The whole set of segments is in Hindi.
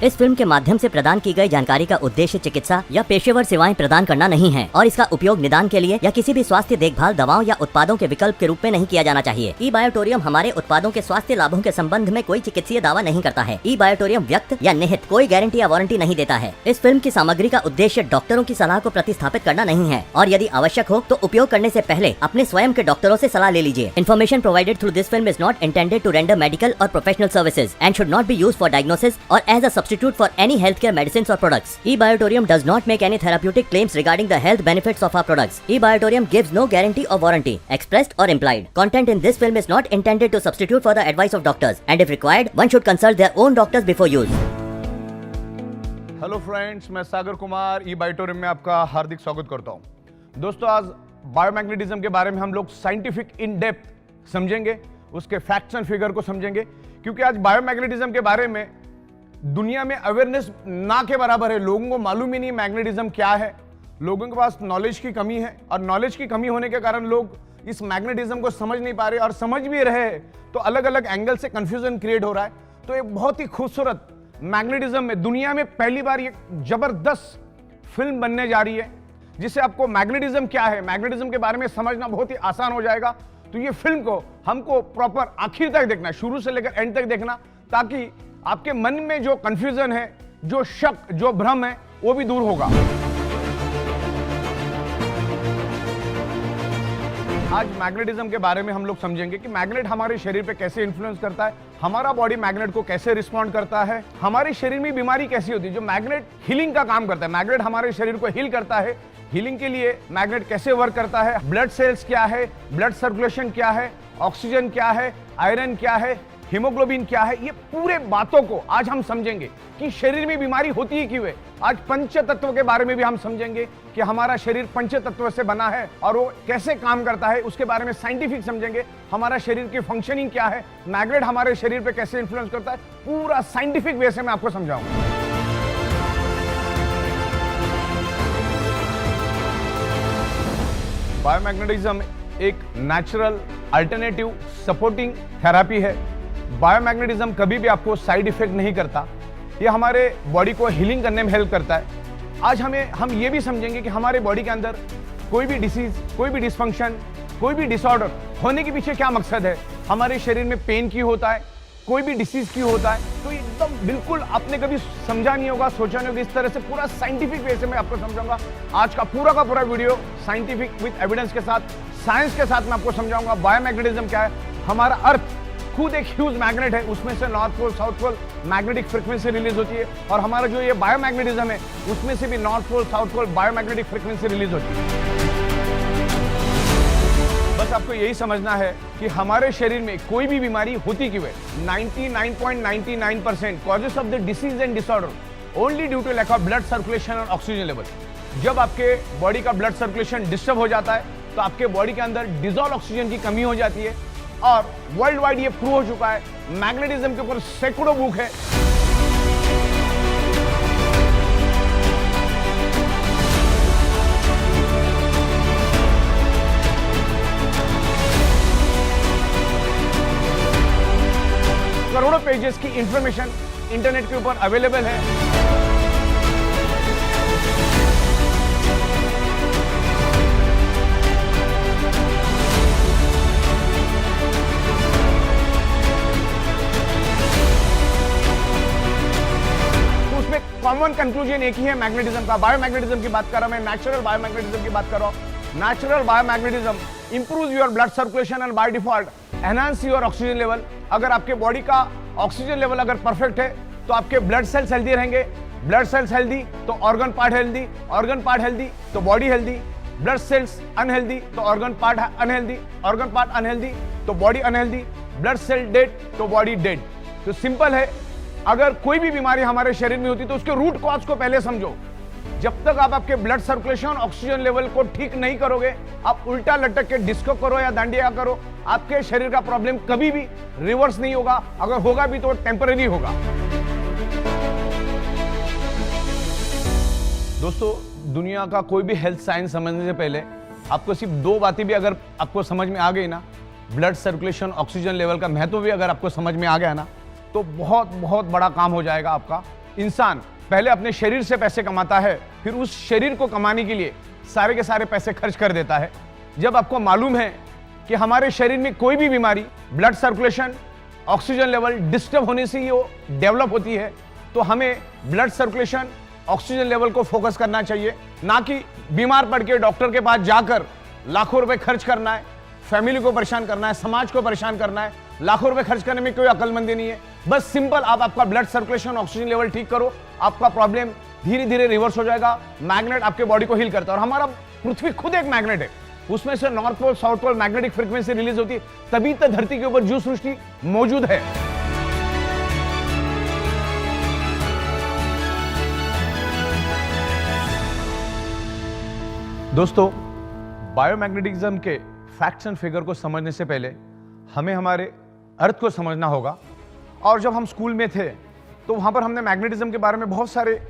इस फिल्म के माध्यम से प्रदान की गई जानकारी का उद्देश्य चिकित्सा या पेशेवर सेवाएं प्रदान करना नहीं है और इसका उपयोग निदान के लिए या किसी भी स्वास्थ्य देखभाल दवाओं या उत्पादों के विकल्प के रूप में नहीं किया जाना चाहिए। ई बायोटोरियम हमारे उत्पादों के स्वास्थ्य लाभों के संबंध में कोई चिकित्सीय दावा नहीं करता है। ई बायोटोरियम व्यक्त या निहित कोई गारंटी या वारंटी नहीं देता है। इस फिल्म की सामग्री का उद्देश्य डॉक्टरों की सलाह को प्रतिस्थापित करना नहीं है और यदि आवश्यक हो तो उपयोग करने से पहले अपने स्वयं के डॉक्टरों से सलाह ले लीजिए। Information provided through this film is not intended to render medical और professional services and should not be used for diagnosis और as a substitute for any healthcare medicines or products. E-Biotorium does not make any therapeutic claims regarding the health benefits of our products. E-Biotorium gives no guarantee or warranty, expressed or implied. Content in this film is not intended to substitute for the advice of doctors, and if required, one should consult their own doctors before use. Hello friends, मैं सागर कुमार ई-बायोटोरियम में आपका हार्दिक स्वागत करता हूं। दोस्तों, आज बायोमैग्नेटिज्म के बारे में हम लोग साइंटिफिक इन डेप्थ समझेंगे, उसके फैक्ट्स एंड फिगर को समझेंगे, क्योंकि आज बायोमैग्नेटिज्म के बारे में दुनिया में अवेयरनेस ना के बराबर है। लोगों को मालूम ही नहीं मैग्नेटिज्म क्या है। लोगों के पास नॉलेज की कमी है और नॉलेज की कमी होने के कारण लोग इस मैग्नेटिज्म को समझ नहीं पा रहे, और समझ भी रहे तो अलग अलग एंगल से कंफ्यूजन क्रिएट हो रहा है। तो एक बहुत ही खूबसूरत मैग्नेटिज्म में दुनिया में पहली बार ये जबरदस्त फिल्म बनने जा रही है, जिससे आपको मैग्नेटिज्म क्या है, मैग्नेटिज्म के बारे में समझना बहुत ही आसान हो जाएगा। तो ये फिल्म को हमको प्रॉपर आखिर तक देखना, शुरू से लेकर एंड तक देखना, ताकि आपके मन में जो कंफ्यूजन है, जो शक, जो भ्रम है, वो भी दूर होगा। आज मैग्नेटिज्म के बारे में हम लोग समझेंगे कि मैग्नेट हमारे शरीर पे कैसे इन्फ्लुएंस करता है, हमारा बॉडी मैग्नेट को कैसे रिस्पॉन्ड करता है, हमारे शरीर में बीमारी कैसी होती है। जो मैग्नेट हीलिंग का काम करता है, मैग्नेट हमारे शरीर को हील करता है। हीलिंग के लिए मैग्नेट कैसे वर्क करता है, ब्लड सेल्स क्या है, ब्लड सर्कुलेशन क्या है, ऑक्सीजन क्या है, आयरन क्या है, हीमोग्लोबिन क्या है, ये पूरे बातों को आज हम समझेंगे कि शरीर में बीमारी होती है क्यों है। आज पंच तत्व के बारे में भी हम समझेंगे कि हमारा शरीर पंच तत्व से बना है और वो कैसे काम करता है, उसके बारे में साइंटिफिक समझेंगे। हमारा शरीर की फंक्शनिंग क्या है, मैग्नेट हमारे शरीर पे कैसे इन्फ्लुएंस करता है, पूरा साइंटिफिक वे से मैं आपको समझाऊंगा। बायोमैग्नेटिज्म एक नेचुरल अल्टरनेटिव सपोर्टिंग थेरेपी है। बायोमैग्नेटिज्म कभी भी आपको साइड इफेक्ट नहीं करता, ये हमारे बॉडी को हीलिंग करने में हेल्प करता है। आज हम ये भी समझेंगे कि हमारे बॉडी के अंदर कोई भी डिसीज, कोई भी डिसफंक्शन, कोई भी डिसऑर्डर होने के पीछे क्या मकसद है। हमारे शरीर में पेन क्यों होता है, कोई भी डिसीज क्यों होता है, तो एकदम बिल्कुल आपने कभी समझा नहीं होगा, सोचा नहीं होगा। इस तरह से पूरा साइंटिफिक वे से मैं आपको समझाऊंगा। आज का पूरा वीडियो साइंटिफिक विद एविडेंस के साथ, साइंस के साथ मैं आपको समझाऊंगा बायोमैग्नेटिज्म क्या है। हमारा अर्थ खुद एक ह्यूज मैग्नेट है, उसमें से north pole south pole magnetic frequency release होती है, और हमारा जो ये बायोमैग्नेटिज्म है उसमें से भी north pole south pole biomagnetic frequency release होती है। बस आपको यही समझना है कि हमारे शरीर में कोई भी बीमारी होती क्यों है। 99.99% causes of the disease and disorder only due to lack of blood circulation और ऑक्सीजन लेवल। जब आपके बॉडी का ब्लड सर्कुलेशन डिस्टर्ब हो जाता है तो आपके बॉडी के अंदर डिजॉल्व ऑक्सीजन की कमी हो जाती है, और वर्ल्ड वाइड ये प्रूव हो चुका है। मैग्नेटिज्म के ऊपर सैकड़ों बुक है। करोड़ों पेजेस की इंफॉर्मेशन इंटरनेट के ऊपर अवेलेबल है। कॉमन कंक्लूजन एक ही है मैग्नेटिज्म का। बायोमैग्नेटिज्म की बात कर रहा हूं मैं, नेचुरल बायोमैग्नेटिज्म की बात कर रहा हूं। Natural biomagnetism improves your blood circulation and by default enhance your oxygen level. अगर आपके बॉडी का ऑक्सीजन लेवल अगर परफेक्ट है तो आपके ब्लड सेल्स हेल्दी रहेंगे, ब्लड सेल्स हेल्दी तो organ part healthy, organ part healthy तो body healthy, blood cells unhealthy तो organ part unhealthy, organ part unhealthy तो body unhealthy, blood cell dead तो बॉडी डेड। तो सिंपल है, अगर कोई भी बीमारी हमारे शरीर में होती तो उसके रूट कॉज को पहले समझो। जब तक आप आपके ब्लड सर्कुलेशन, ऑक्सीजन लेवल को ठीक नहीं करोगे, आप उल्टा लटक के डिस्को करो या दांडिया करो, आपके शरीर का प्रॉब्लम कभी भी रिवर्स नहीं होगा। अगर होगा भी तो टेम्परेरी होगा। दोस्तों, दुनिया का कोई भी हेल्थ साइंस समझने से पहले आपको सिर्फ दो बातें भी अगर आपको समझ में आ गई ना, ब्लड सर्कुलेशन, ऑक्सीजन लेवल का महत्व भी अगर आपको समझ में आ गया ना, तो बहुत बहुत बड़ा काम हो जाएगा आपका। इंसान पहले अपने शरीर से पैसे कमाता है, फिर उस शरीर को कमाने के लिए सारे के सारे पैसे खर्च कर देता है। जब आपको मालूम है कि हमारे शरीर में कोई भी बीमारी, blood circulation, oxygen level disturb होने से ही वो डेवलप होती है, तो हमें ब्लड सर्कुलेशन, ऑक्सीजन लेवल को फोकस करना चाहिए, ना कि बीमार पड़ के डॉक्टर के पास जाकर लाखों रुपए खर्च करना है, फैमिली को परेशान करना है, समाज को परेशान करना है। लाखों रुपए खर्च करने में कोई अक्लमंदी नहीं है। बस सिंपल आप आपका ब्लड सर्कुलेशन, ऑक्सीजन लेवल ठीक करो, आपका प्रॉब्लम धीरे धीरे रिवर्स हो जाएगा। मैग्नेट आपके बॉडी को हील करता है, और हमारा पृथ्वी खुद एक मैग्नेट है। उसमें से north pole, south pole magnetic frequency release होती है, तभी तो धरती के ऊपर जीव सृष्टि मौजूद है। दोस्तों, बायोमैग्नेटिज्म के फैक्ट्स एंड फिगर को समझने से पहले हमें हमारे अर्थ को समझना होगा। और जब हम स्कूल में थे तो वहां पर हमने मैग्नेटिज्म के बारे में बहुत सारे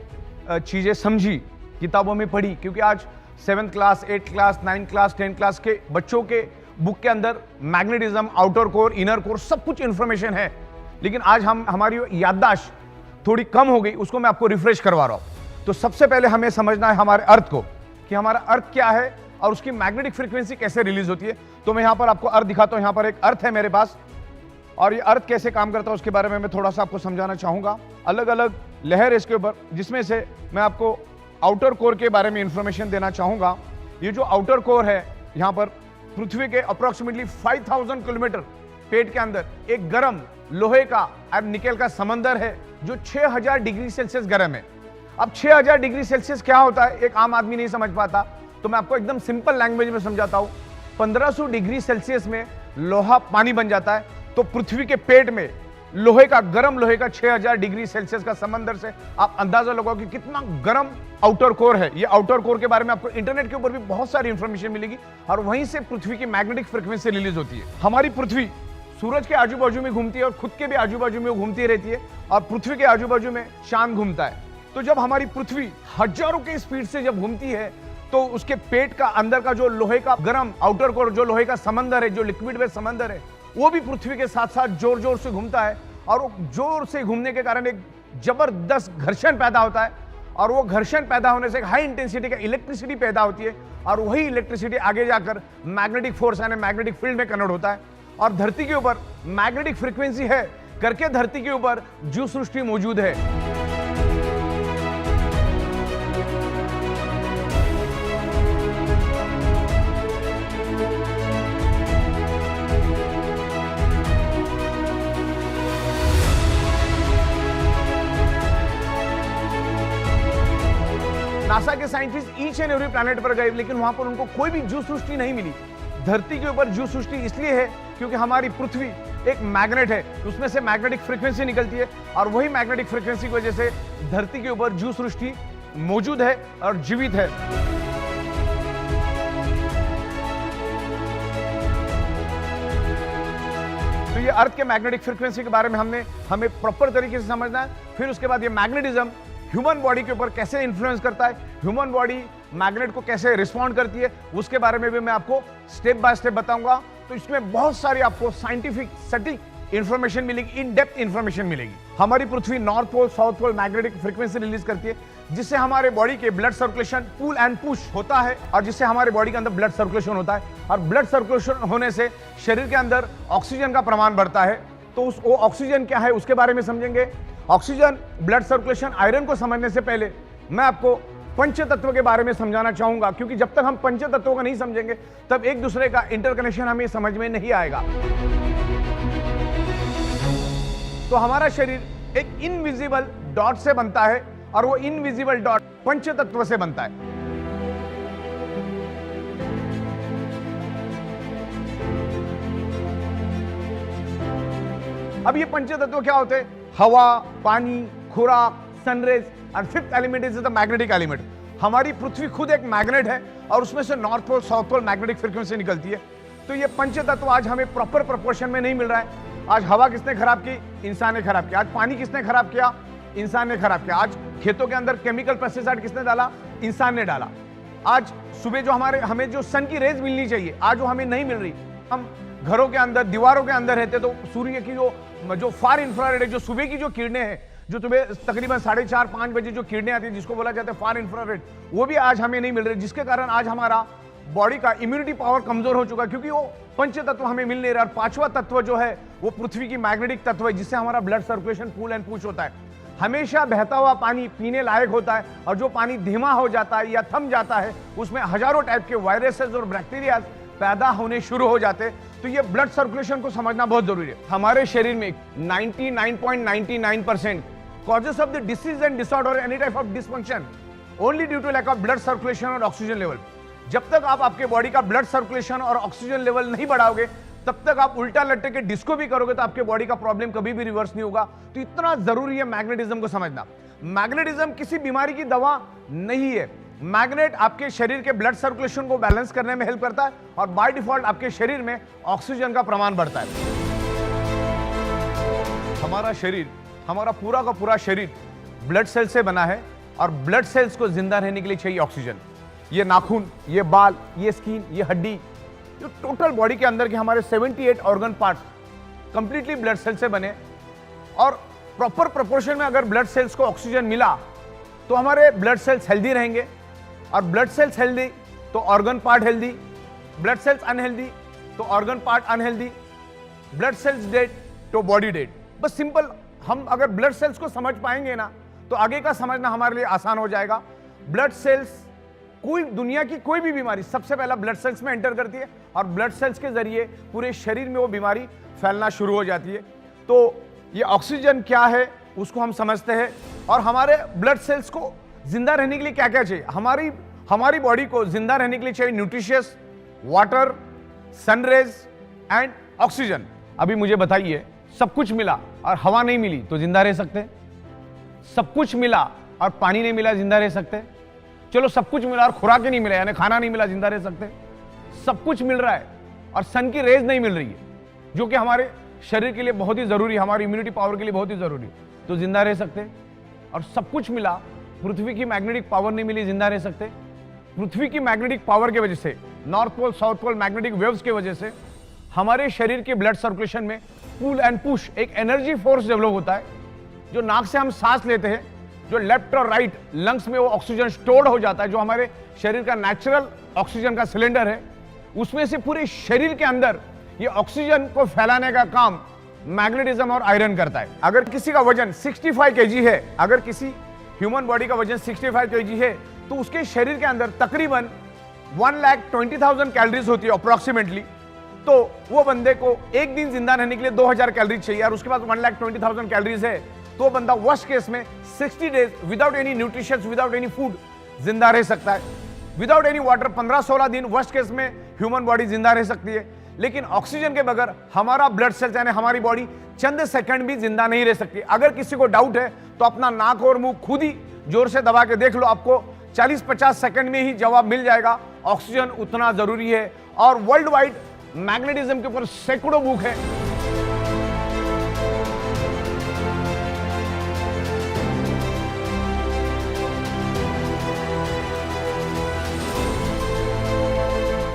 चीजें समझी, किताबों में पढ़ी, क्योंकि आज 7th class, 8th class, 9th class, 10th class के बच्चों के बुक के अंदर magnetism, outer core, inner core, सब कुछ इंफॉर्मेशन है। लेकिन आज हमारी याददाश्त थोड़ी कम हो गई, उसको मैं आपको रिफ्रेश करवा रहा हूं। तो सबसे पहले हमें समझना है हमारे अर्थ को, कि हमारा अर्थ क्या है और उसकी मैग्नेटिक फ्रीक्वेंसी कैसे रिलीज होती है। तो मैं यहां पर आपको अर्थ दिखाता हूं। यहां पर एक अर्थ है मेरे पास, और ये अर्थ कैसे काम करता है उसके बारे में मैं थोड़ा सा आपको समझाना चाहूंगा। अलग अलग लहर इसके ऊपर, जिसमें से मैं आपको आउटर कोर के बारे में इंफॉर्मेशन देना चाहूंगा। ये जो आउटर कोर है, यहां पर पृथ्वी के अप्रोक्सीमेटली 5000 किलोमीटर पेट के अंदर एक गर्म लोहे का और निकेल का समंदर है, जो 6000 डिग्री सेल्सियस गर्म है। अब 6000 डिग्री सेल्सियस क्या होता है, एक आम आदमी नहीं समझ पाता, तो मैं आपको एकदम सिंपल लैंग्वेज में समझाता हूं। 1500 डिग्री सेल्सियस में लोहा पानी बन जाता है, तो पृथ्वी के पेट में लोहे का, गर्म लोहे का 6000 डिग्री सेल्सियस का समंदर से आप अंदाजा लगाओ कि कितना गर्म आउटर कोर है। ये आउटर कोर के बारे में आपको इंटरनेट के ऊपर भी बहुत सारी इंफॉर्मेशन मिलेगी, और वहीं से पृथ्वी की मैग्नेटिक फ्रीक्वेंसी रिलीज होती है। हमारी पृथ्वी सूरज के आजू बाजू में घूमती है, और खुद के भी आजू बाजू में वो घूमती रहती है, और पृथ्वी के आजू बाजू में चांद घूमता है। तो जब हमारी पृथ्वी हजारों की स्पीड से जब घूमती है, तो उसके पेट का अंदर का जो लोहे का गर्म आउटर कोर, जो लोहे का समंदर है, जो लिक्विड में समंदर है, वो भी पृथ्वी के साथ साथ जोर जोर से घूमता है। और वो जोर से घूमने के कारण एक जबरदस्त घर्षण पैदा होता है, और वो घर्षण पैदा होने से एक हाई इंटेंसिटी का इलेक्ट्रिसिटी पैदा होती है, और वही इलेक्ट्रिसिटी आगे जाकर मैग्नेटिक फोर्स यानी मैग्नेटिक फील्ड में कन्वर्ट होता है। और धरती के ऊपर मैग्नेटिक फ्रीक्वेंसी है करके धरती के ऊपर जीव सृष्टि मौजूद है। नासा के scientist each and every planet पर गए, लेकिन वहां पर उनको कोई भी जीव सृष्टि नहीं मिली। धरती के ऊपर जीव सृष्टि इसलिए है क्योंकि हमारी पृथ्वी एक मैग्नेट है, उसमें से मैग्नेटिक फ्रीक्वेंसी निकलती है, और वही मैग्नेटिक फ्रीक्वेंसी की वजह से धरती के ऊपर जीव सृष्टि मौजूद है और जीवित है। तो ये अर्थ के मैग्नेटिक फ्रीक्वेंसी के बारे में हमें प्रॉपर तरीके से समझना है। फिर उसके बाद ये मैग्नेटिज्म ह्यूमन बॉडी के ऊपर कैसे इन्फ्लुएंस करता है, ह्यूमन बॉडी मैग्नेट को कैसे रिस्पॉन्ड करती है, उसके बारे में भी मैं आपको स्टेप बाय स्टेप बताऊंगा। तो इसमें बहुत सारी आपको साइंटिफिक सटीक इंफॉर्मेशन मिलेगी, इन डेप्थ इंफॉर्मेशन मिलेगी। हमारी पृथ्वी north pole, south pole magnetic frequency release करती है, जिससे हमारे बॉडी के blood circulation pull and push होता है, और जिससे हमारे बॉडी के अंदर ब्लड सर्कुलेशन होता है, और ब्लड सर्कुलेशन होने से शरीर के अंदर ऑक्सीजन का प्रमाण बढ़ता है। तो वो ऑक्सीजन क्या है उसके बारे में समझेंगे। ऑक्सीजन, ब्लड सर्कुलेशन, आयरन को समझने से पहले मैं आपको पंच तत्व के बारे में समझाना चाहूंगा, क्योंकि जब तक हम पंच तत्वों को नहीं समझेंगे तब एक दूसरे का इंटरकनेक्शन हमें समझ में नहीं आएगा। तो हमारा शरीर एक इनविजिबल डॉट से बनता है, और वो इनविजिबल डॉट पंच तत्व से बनता है। अब ये पंच तत्व क्या होते हैं? हवा, पानी, खुराक, सनरेज, और fifth element is the magnetic element. हमारी पृथ्वी खुद एक मैग्नेट है, और उसमें से north pole, south pole magnetic frequency निकलती है। तो ये पंच तत्व आज हमें प्रॉपर प्रोपोर्शन में नहीं मिल रहा है। आज हवा किसने खराब की? इंसान ने खराब किया। आज पानी किसने खराब किया? इंसान ने खराब किया। आज खेतों के अंदर केमिकल पेस्टिसाइड किसने डाला? इंसान ने डाला। आज सुबह जो हमें जो सन की रेज मिलनी चाहिए, आज वो हमें नहीं मिल रही। हम घरों के अंदर, दीवारों के अंदर रहते, तो सूर्य की जो फार इंफ्रारेड, जो सुबह की जो किरणें हैं, जो सुबह तकरीबन 4:30-5 बजे जो किरणें आती है, जिसको बोला जाता है फार इंफ्रारेड, वो भी आज हमें नहीं मिल रहे, जिसके कारण आज हमारा बॉडी का इम्यूनिटी पावर कमजोर हो चुका है, क्योंकि वो पंच तत्व हमें मिल नहीं रहा। और पांचवा तत्व जो है वो पृथ्वी की मैग्नेटिक तत्व है, जिससे हमारा blood circulation pull and push होता है। हमेशा बहता हुआ पानी पीने लायक होता है, और जो पानी धीमा हो जाता है या थम जाता है, उसमें हजारों टाइप के वायरसेस और बैक्टीरिया पैदा होने शुरू हो जाते हैं। तो ये ब्लड सर्कुलेशन को समझना बहुत जरूरी है। हमारे शरीर में 99.99% causes of the disease and disorder, any type of dysfunction, only due to lack of blood circulation और ऑक्सीजन लेवल। जब तक आप आपके बॉडी का ब्लड सर्कुलेशन और ऑक्सीजन लेवल नहीं बढ़ाओगे, तब तक आप उल्टा लटक के डिस्को भी करोगे तो आपके बॉडी का प्रॉब्लम कभी भी रिवर्स नहीं होगा। तो इतना जरूरी है मैग्नेटिज्म को समझना। मैग्नेटिज्म किसी बीमारी की दवा नहीं है। मैग्नेट आपके शरीर के ब्लड सर्कुलेशन को बैलेंस करने में हेल्प करता है, और बाय डिफॉल्ट आपके शरीर में ऑक्सीजन का प्रमाण बढ़ता है। हमारा शरीर, हमारा पूरा का पूरा शरीर ब्लड सेल से बना है, और ब्लड सेल्स को जिंदा रहने के लिए चाहिए ऑक्सीजन। ये नाखून, ये बाल, ये स्किन, ये हड्डी, जो टोटल बॉडी के अंदर के हमारे 78 organ parts completely blood cell से बने, और प्रॉपर प्रोपोर्शन में अगर ब्लड सेल्स को ऑक्सीजन मिला तो हमारे ब्लड सेल्स हेल्दी रहेंगे, और ब्लड सेल्स हेल्दी तो organ part healthy, blood cells unhealthy तो organ part unhealthy, blood cells dead तो बॉडी डेड। बस सिंपल, हम अगर ब्लड सेल्स को समझ पाएंगे ना, तो आगे का समझना हमारे लिए आसान हो जाएगा। ब्लड सेल्स, कोई दुनिया की कोई भी बीमारी सबसे पहला ब्लड सेल्स में एंटर करती है, और ब्लड सेल्स के जरिए पूरे शरीर में वो बीमारी फैलना शुरू हो जाती है। तो ये ऑक्सीजन क्या है उसको हम समझते हैं, और हमारे ब्लड सेल्स को जिंदा रहने के लिए क्या क्या चाहिए। हमारी बॉडी को जिंदा रहने के लिए चाहिए nutritious, water, sun rays and oxygen. अभी मुझे बताइए, सब कुछ मिला और हवा नहीं मिली तो जिंदा रह सकते? सब कुछ मिला और पानी नहीं मिला, जिंदा रह सकते? चलो, सब कुछ मिला और खुराक ही नहीं मिला, यानी खाना नहीं मिला, जिंदा रह सकते? सब कुछ मिल रहा है और सन की रेज नहीं मिल रही है, जो कि हमारे शरीर के लिए बहुत ही जरूरी है, हमारी इम्यूनिटी पावर के लिए बहुत ही जरूरी है, तो जिंदा रह सकते? और सब कुछ मिला, पृथ्वी की मैग्नेटिक पावर नहीं मिली, जिंदा रह सकते? पृथ्वी की मैग्नेटिक पावर की वजह से, north pole south pole magnetic waves की वजह से हमारे शरीर के ब्लड सर्कुलेशन में पुल एंड पुश एक एनर्जी फोर्स डेवलप होता है। जो नाक से हम सांस लेते हैं, जो लेफ्ट और राइट लंग्स में वो ऑक्सीजन स्टोर्ड हो जाता है, जो हमारे शरीर का नेचुरल ऑक्सीजन का सिलेंडर है, उसमें से पूरे शरीर के अंदर ये ऑक्सीजन को फैलाने का काम मैग्नेटिज्म और आयरन करता है। अगर किसी का वजन 65 kg है, अगर किसी ह्यूमन बॉडी का वजन 65 kg है, तो उसके शरीर के अंदर तकरीबन 1,20,000 कैलोरीज होती है अप्रोक्सीमेटली। तो वो बंदे को एक दिन जिंदा रहने के लिए 2000 कैलोरी चाहिए, और उसके बाद 1,20,000 कैलोरीज है, तो बंदा वर्स्ट केस में 60 days without any nutrition, without any food जिंदा रह सकता है। विदाउट एनी वाटर 15-16 दिन वर्स्ट केस में ह्यूमन बॉडी जिंदा रह सकती है। लेकिन ऑक्सीजन के बगैर हमारा ब्लड सेल्स यानी हमारी बॉडी चंद सेकंड भी जिंदा नहीं रह सकती। अगर किसी को डाउट है तो अपना नाक और मुंह खुद ही जोर से दबा के देख लो, आपको 40-50 सेकंड में ही जवाब मिल जाएगा। ऑक्सीजन उतना जरूरी है, और वर्ल्ड वाइड मैग्नेटिज्म के ऊपर सैकड़ों बुक है।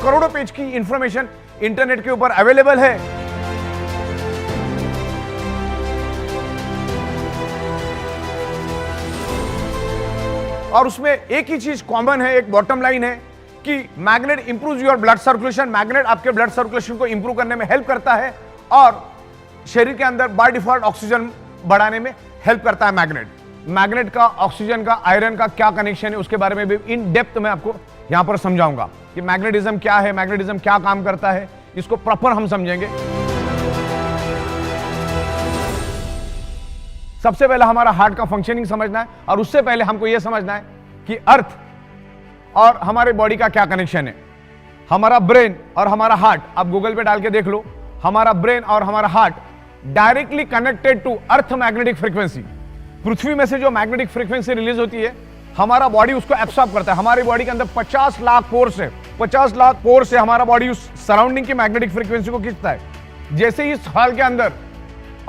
करोड़ों पेज की इंफॉर्मेशन इंटरनेट के ऊपर अवेलेबल है। और उसमें एक ही चीज कॉमन है, एक बॉटम लाइन है कि magnet improves your blood circulation. Magnet आपके ब्लड सर्कुलेशन को इंप्रूव करने में हेल्प करता है, और शरीर के अंदर बाय डिफॉल्ट ऑक्सीजन बढ़ाने में हेल्प करता है मैग्नेट का ऑक्सीजन का, आयरन का क्या कनेक्शन है, उसके बारे में भी इन डेप्थ में आपको यहां पर समझाऊंगा कि मैग्नेटिज्म क्या है, मैग्नेटिज्म क्या काम करता है, इसको प्रॉपर हम समझेंगे। सबसे पहले हमारा हार्ट का फंक्शनिंग समझना है, और उससे पहले हमको यह समझना है कि अर्थ और हमारे बॉडी का क्या कनेक्शन है। हमारा ब्रेन और हमारा हार्ट, आप गूगल पे डाल के देख लो, हमारा ब्रेन और हमारा heart directly connected to earth magnetic frequency. पृथ्वी में से जो मैग्नेटिक फ्रीक्वेंसी रिलीज होती है, हमारा बॉडी उसको एब्सॉर्ब करता है। हमारी बॉडी के अंदर 50 लाख पोर्स है, 50 लाख पोर्स से हमारा बॉडी उस सराउंडिंग की मैग्नेटिक फ्रीक्वेंसी को खींचता है। जैसे ही इस हॉल के अंदर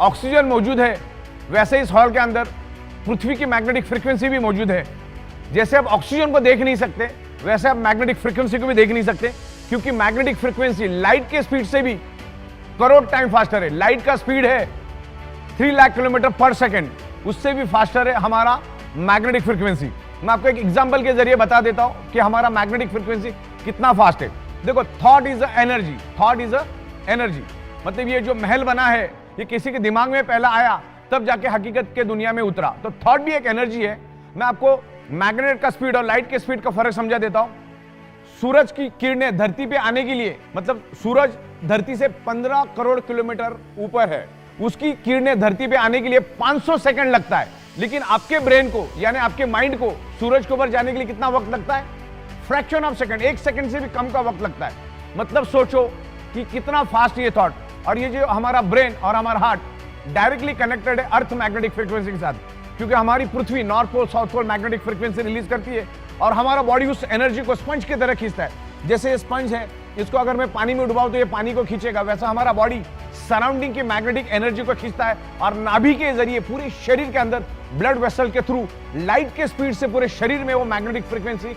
ऑक्सीजन मौजूद है, वैसे इस हॉल के अंदर पृथ्वी की मैग्नेटिक फ्रीक्वेंसी भी मौजूद है। जैसे आप ऑक्सीजन को देख नहीं सकते, वैसे आप मैग्नेटिक फ्रीक्वेंसी को भी देख नहीं सकते, क्योंकि मैग्नेटिक फ्रीक्वेंसी लाइट के स्पीड से भी करोड़ टाइम फास्टर है। लाइट का स्पीड है 3 लाख किलोमीटर पर सेकेंड, उससे भी फास्टर है हमारा मैग्नेटिक फ्रीक्वेंसी। मैं आपको एक एग्जांपल के जरिए बता देता हूं कि हमारा मैग्नेटिक फ्रीक्वेंसी कितना फास्ट है। देखो, thought is a energy, thought is a energy. मतलब ये जो महल बना है ये किसी के दिमाग में पहला आया तब जाके हकीकत के दुनिया में उतरा। तो थॉट भी एक एनर्जी है। मैं आपको मैग्नेट का स्पीड और लाइट के स्पीड का फर्क समझा देता हूं। सूरज की किरणें धरती पे आने के लिए, मतलब सूरज धरती से 15 करोड़ किलोमीटर ऊपर है, उसकी किरणें धरती पे आने के लिए 500 सेकंड लगता है। लेकिन आपके ब्रेन को यानी आपके माइंड को सूरज के ऊपर जाने के लिए कितना वक्त लगता है? फ्रैक्शन ऑफ सेकंड, 1 सेकंड से भी कम का वक्त लगता है। मतलब सोचो कि कितना फास्ट ये थॉट। और ये जो हमारा ब्रेन और हमारा हार्ट डायरेक्टली कनेक्टेड है अर्थ मैग्नेटिक फ्रीक्वेंसी के साथ, क्योंकि हमारी पृथ्वी north pole south pole magnetic frequency release करती है और हमारा बॉडी उस एनर्जी को स्पंज की तरह खींचता है। जैसे ये स्पंज है, इसको अगर मैं पानी में डुबाऊं तो ये पानी को खींचेगा, वैसा हमारा बॉडी सराउंडिंग की मैग्नेटिक एनर्जी को खींचता है और नाभि के जरिए पूरे शरीर के अंदर ब्लड वेसल के थ्रू लाइट के स्पीड से पूरे शरीर में वो मैग्नेटिक फ्रीक्वेंसी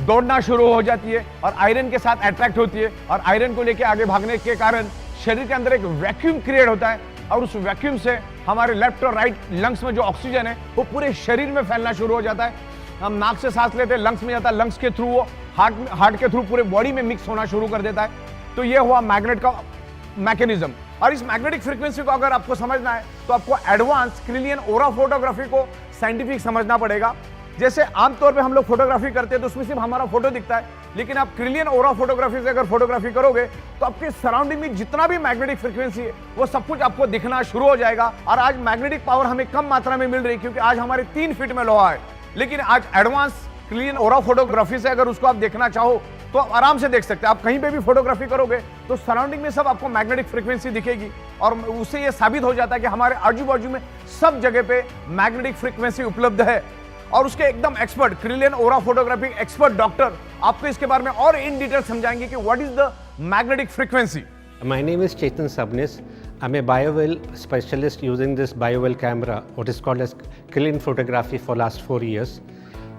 दौड़ना शुरू हो जाती है और आयरन के साथ अट्रैक्ट होती है और आयरन को लेकर आगे भागने के कारण शरीर के अंदर एक वैक्यूम क्रिएट होता है और उस वैक्यूम से हमारे लेफ्ट और राइट लंग्स में जो ऑक्सीजन है वो पूरे शरीर में फैलना शुरू हो जाता है। हम नाक से सांस लेते हैं, लंग्स में जाता है, लंग्स के थ्रू वो हार्ट के थ्रू पूरे बॉडी में मिक्स होना शुरू कर देता है। तो ये हुआ मैग्नेट का मैकेनिज्म। और इस मैग्नेटिक फ्रीक्वेंसी को अगर आपको समझना है तो आपको एडवांस क्रिलियन ओरा फोटोग्राफी को साइंटिफिक समझना पड़ेगा। जैसे आमतौर पे हम लोग फोटोग्राफी करते हैं तो उसमें सिर्फ हमारा फोटो दिखता है, लेकिन आप क्रिलियन ओरा फोटोग्राफी से अगर फोटोग्राफी करोगे तो आपके सराउंडिंग में जितना भी मैग्नेटिक फ्रीक्वेंसी है वो सब कुछ आपको दिखना शुरू हो जाएगा। और आज मैग्नेटिक पावर हमें कम मात्रा में मिल रही है क्योंकि आज हमारे 3 फीट में लोहा है, लेकिन आज एडवांस क्रिलियन ओरा फोटोग्राफी से अगर उसको आप देखना चाहो तो आप आराम से देख सकते हैं। आप कहीं पे भी फोटोग्राफी करोगे तो सराउंडिंग में सब आपको मैग्नेटिक फ्रीक्वेंसी दिखेगी और उससे ये साबित हो जाता है कि हमारे आजू बाजू में सब जगह पे मैग्नेटिक फ्रीक्वेंसी उपलब्ध है। और उसके एकदम एक्सपर्ट क्रिलियन ओरा फोटोग्राफी एक्सपर्ट डॉक्टर आपको इसके बारे में और इन डिटेल समझाएंगे कि what is the magnetic frequency. My name is Chetan Sabnis. I'm a biowell specialist using this biowell camera, what is called as Krillin photography for last 4 years.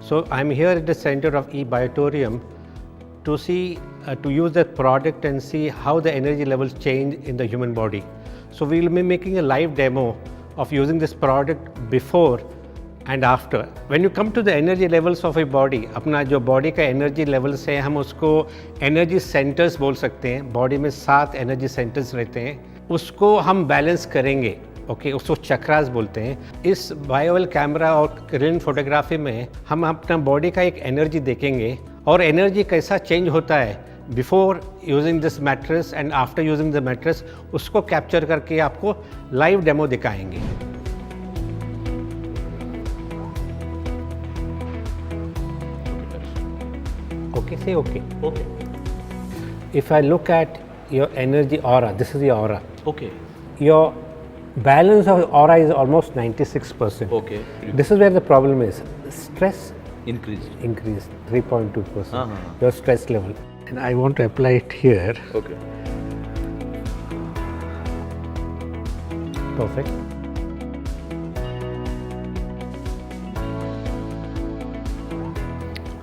So I'm here at the center of eBiotorium to see, to use that product and see how the energy levels change in the human body. So we'll be making a live demo of using this product before and after. When you come to the energy levels of a body, अपना जो body का energy levels है हम उसको energy centers बोल सकते हैं। body में 7 energy centers रहते हैं, उसको हम balance करेंगे, ओके, उसको चक्रास बोलते हैं। इस बायोवेल कैमरा और क्रिलिन फोटोग्राफी में हम अपना बॉडी का एक एनर्जी देखेंगे और एनर्जी कैसा चेंज होता है before using this mattress and after using the mattress, उसको कैप्चर करके आपको लाइव डेमो दिखाएंगे। Okay, say okay. Okay. If I look at your energy aura, this is your aura. Okay. Your balance of aura is almost 96%. Okay. This is where the problem is. Stress Increased. increased 3.2%. Uh-huh. Your stress level. And I want to apply it here. Okay. Perfect.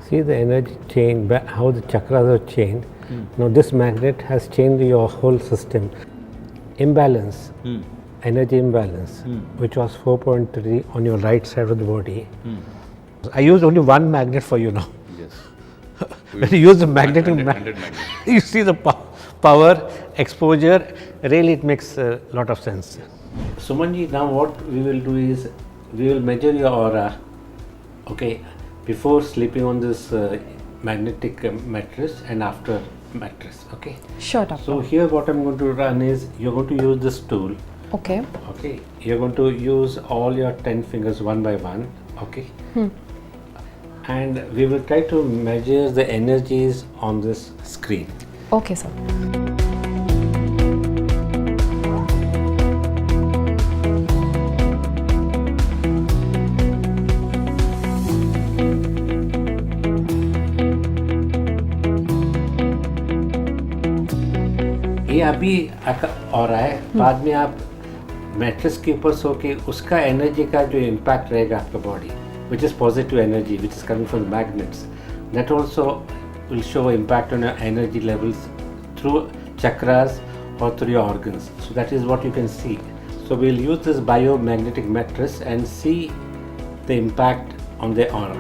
See the energy change, how the chakras are changed. Now this magnet has changed your whole system. Imbalance, energy imbalance, which was 4.3 on your right side of the body. I used only one magnet for you now. Yes. When you use the magnetic 100 magnet. you see the power, exposure, really it makes a lot of sense. Sumanji, now what we will do is, we will measure your aura, okay, before sleeping on this magnetic mattress and after mattress, okay. Sure, doctor. So here what I'm going to run is, you're going to use this tool, Okay. okay. You're going to use all your 10 fingers one by one, okay. And we will try to measure the energies on this screen. Okay, sir. ये अभी और है, बाद में आप मैट्रेस के ऊपर सो के उसका एनर्जी का जो इम्पैक्ट रहेगा आपका body, which is positive energy which is coming from magnets, that also will show impact on your energy levels through chakras or through your organs. So that is what you can see. So we'll use this biomagnetic mattress and see the impact on the aura.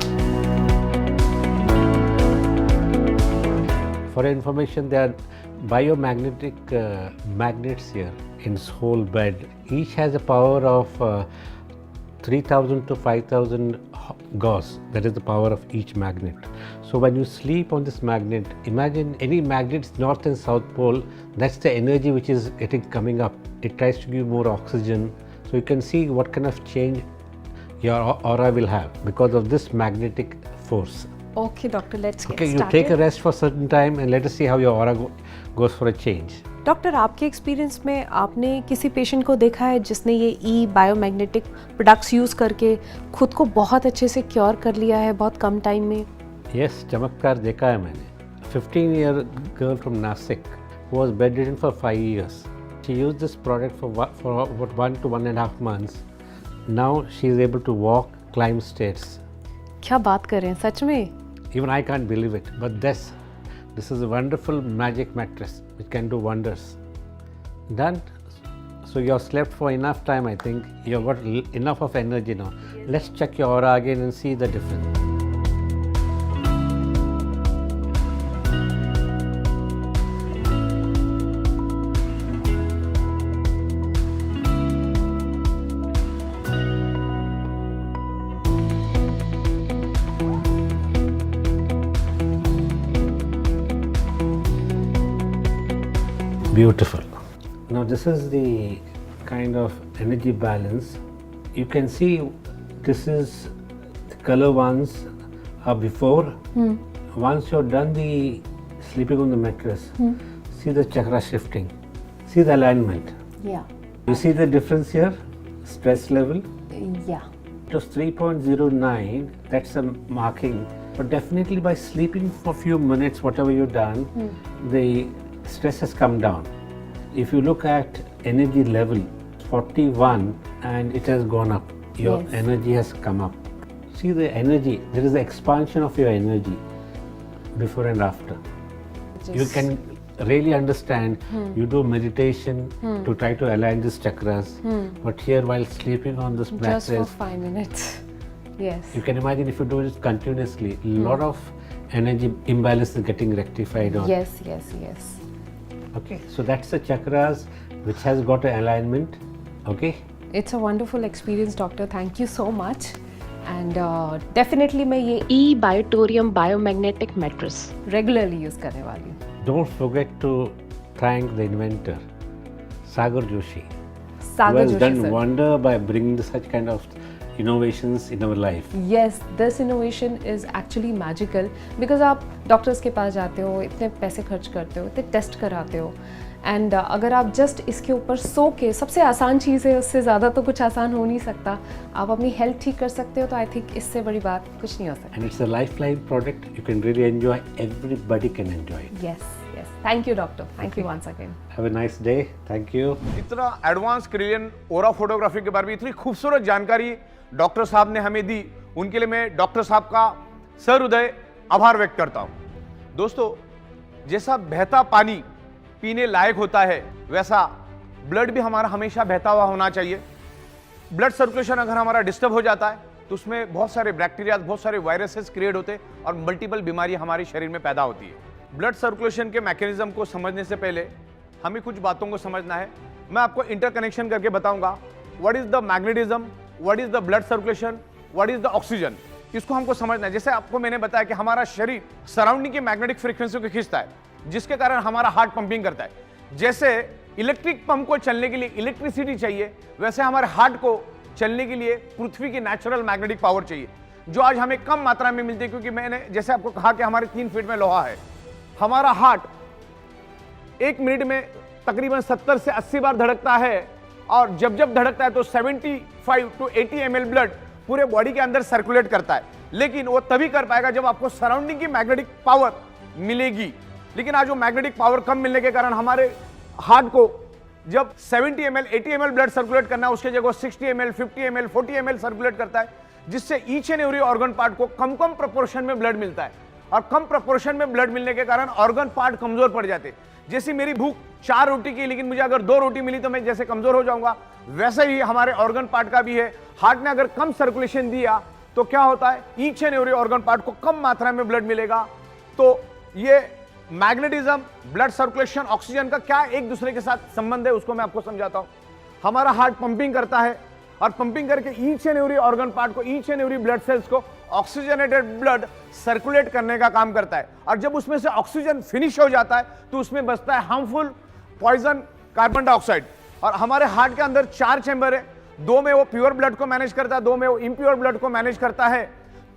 For your information, there are biomagnetic magnets here in this whole bed. Each has a power of 3000 to 5000 gauss. That is the power of each magnet. So when you sleep on this magnet, imagine any magnet's north and south pole, that's the energy which is coming up. It tries to give more oxygen. So you can see what kind of change your aura will have because of this magnetic force. Okay, doctor, let's get Okay, you started. take a rest for a certain time and let us see how your aura goes for a change. Doctor, आपके एक्सपीरियंस में आपने किसी पेशेंट को देखा है जिसने ये ई बायोमैग्नेटिक प्रोडक्ट्स यूज़ करके खुद को बहुत अच्छे से क्योर कर लिया है बहुत कम टाइम में? Yes, चमत्कार देखा है मैंने. 15-year girl from Nasik who was bedridden for 5 years. She used this product for about 1 to 1.5 months. Now she is able to walk, climb stairs. क्या बात कर रहे हैं, सच में? Even I can't believe it, but this is a wonderful magic mattress which can do wonders. Done. So you have slept for enough time, I think. You have got enough of energy now. Let's check your aura again and see the difference. Beautiful. Now this is the kind of energy balance. You can see this is the color ones are before. Once you're done the sleeping on the mattress, see the chakra shifting. See the alignment. Yeah. You see the difference here? Stress level. Yeah. It was 3.09, that's a marking. But definitely by sleeping for a few minutes, whatever you've done, the stress has come down. If you look at energy level, 41 and it has gone up. Your Yes. energy has come up. See the energy, there is the expansion of your energy before and after. You can really understand, you do meditation to try to align these chakras, but here while sleeping on this Just for mattress, 5 minutes. Yes. you can imagine if you do it continuously, a lot of energy imbalance is getting rectified on. Yes, yes, yes. Okay, so that's the chakras which has got an alignment. Okay, It's a wonderful experience, doctor. Thank you so much. And definitely मैं ये e-Biotorium biomagnetic mattress regularly use करने वाली हूँ. don't forget to thank the inventor, Sagar Joshi, who Sagar has Joshi done sir. wonder by bringing such kind of innovations in our life. Yes, this innovation is actually magical because आप डॉक्टर्स के पास जाते हो, इतने पैसे खर्च करते हो, इतने टेस्ट कराते हो एंड अगर आप जस्ट इसके ऊपर सो के, सबसे आसान चीज़ है, उससे ज़्यादा तो कुछ आसान हो नहीं सकता. आप अपनी हेल्थ ठीक कर सकते हो तो आई थिंक इससे बड़ी बात कुछ नहीं हो सकती. And it's a lifeline product, you can really enjoy, everybody can enjoy it. Yes, yes. Thank you, doctor. Thank you once again. Have a nice day, thank you. इतना एडवांस क्रिलियन ओरा फोटोग्राफी के बारे में इतनी खूबसूरत जानकारी डॉक्टर साहब ने हमें दी, उनके लिए मैं डॉक्टर साहब का सहृदय आभार व्यक्त करता हूं. दोस्तों, जैसा बहता पानी पीने लायक होता है, वैसा ब्लड भी हमारा हमेशा बहता हुआ होना चाहिए. ब्लड सर्कुलेशन अगर हमारा डिस्टर्ब हो जाता है तो उसमें बहुत सारे बैक्टीरिया, बहुत सारे वायरसेस क्रिएट होते हैं और मल्टीपल बीमारी हमारे शरीर में पैदा होती है. ब्लड सर्कुलेशन के मैकेनिज्म को समझने से पहले हमें कुछ बातों को समझना है. मैं आपको इंटरकनेक्शन करके बताऊंगा. What is the magnetism, what is the blood circulation, what is the oxygen. इसको हमको समझना है. जैसे आपको मैंने बताया कि हमारा शरीर सराउंडिंग की मैग्नेटिक फ्रीक्वेंसी को खींचता है, जिसके कारण हमारा हार्ट पंपिंग करता है. जैसे इलेक्ट्रिक पंप को चलने के लिए इलेक्ट्रिसिटी चाहिए, वैसे हमारे हार्ट को चलने के लिए पृथ्वी की नेचुरल मैग्नेटिक पावर चाहिए, जो आज हमें कम मात्रा में मिलती है. क्योंकि मैंने जैसे आपको कहा कि हमारे 3 फीट में लोहा है. हमारा हार्ट 1 मिनट में तकरीबन 70 से 80 बार धड़कता है और जब जब धड़कता है तो 75 टू 80 ml ब्लड पूरे बॉडी के अंदर सर्कुलेट करता है. लेकिन वो तभी कर पाएगा जब आपको सराउंडिंग की मैग्नेटिक पावर मिलेगी. लेकिन आज वो मैग्नेटिक पावर कम मिलने के कारण हमारे हार्ट को जब 70 ml 80 ml ब्लड सर्कुलेट करना है, उसके जगह 60 ml 50 ml 40 ml सर्कुलेट करता है, जिससे each and every organ part को कम कम प्रोपोर्शन में ब्लड मिलता है. और कम प्रोपोर्शन में ब्लड मिलने के कारण ऑर्गन पार्ट कमजोर पड़ जाते हैं. जैसी मेरी भूख 4 रोटी की, लेकिन मुझे अगर 2 रोटी मिली तो मैं जैसे कमजोर हो जाऊंगा, वैसे ही हमारे ऑर्गन पार्ट का भी है। हार्ट ने अगर कम सर्कुलेशन दिया तो क्या होता है, each and every organ part को कम मात्रा में ब्लड मिलेगा। तो ये मैग्नेटिज्म, ब्लड सर्कुलेशन, ऑक्सीजन का क्या एक दूसरे के साथ संबंध है उसको मैं आपको समझाता हूं। हमारा हार्ट पंपिंग करता है और पंपिंग करके each and every organ part को, each and every blood cells को ऑक्सीजनेटेड ब्लड सर्कुलेट करने का काम करता है। और जब उसमें से ऑक्सीजन फिनिश हो जाता है तो उसमें बचता है हार्मफुल पॉइजन कार्बन डाइऑक्साइड। और हमारे हार्ट के अंदर 4 चैम्बर है, 2 में वो प्योर ब्लड को मैनेज करता है, 2 में वो इम्प्योर ब्लड को मैनेज करता है।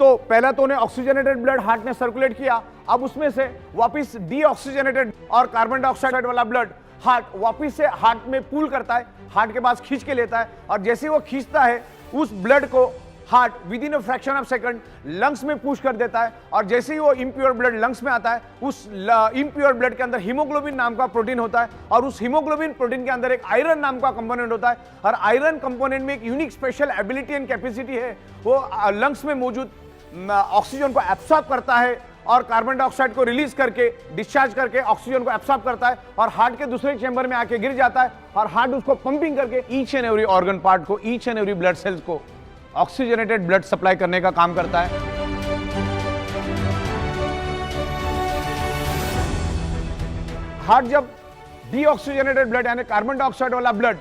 तो पहला तो उन्हें ऑक्सीजनेटेड ब्लड हार्ट ने सर्कुलेट किया, अब उसमें से वापस डीऑक्सीजनेटेड और कार्बन डाइऑक्साइड वाला ब्लड हार्ट वापस से हार्ट में पूल करता है, हार्ट के पास खींच के लेता है। और जैसे ही वो खींचता है उस ब्लड को heart with in a fraction of second lungs में पुश कर देता है। और जैसे ही वो इम्प्योर ब्लड लंग्स में आता है, उस इम्प्योर ब्लड के अंदर हीमोग्लोबिन नाम का प्रोटीन होता है और उस हीमोग्लोबिन प्रोटीन के अंदर एक आयरन नाम का कंपोनेंट होता है। और आयरन कंपोनेंट में एक unique special ability and capacity है, वो लंग्स में मौजूद ऑक्सीजन को एब्सॉर्ब करता है और कार्बन डाइऑक्साइड को रिलीज करके, डिस्चार्ज करके ऑक्सीजन को एब्सॉर्ब करता है और हार्ट के दूसरे चैम्बर में आके गिर जाता है। और हार्ट उसको पंपिंग करके each and every organ part को, each and every blood cells को ऑक्सीजनेटेड ब्लड सप्लाई करने का काम करता है। हार्ट जब डीऑक्सीजनेटेड ब्लड यानी कार्बन डाइऑक्साइड वाला ब्लड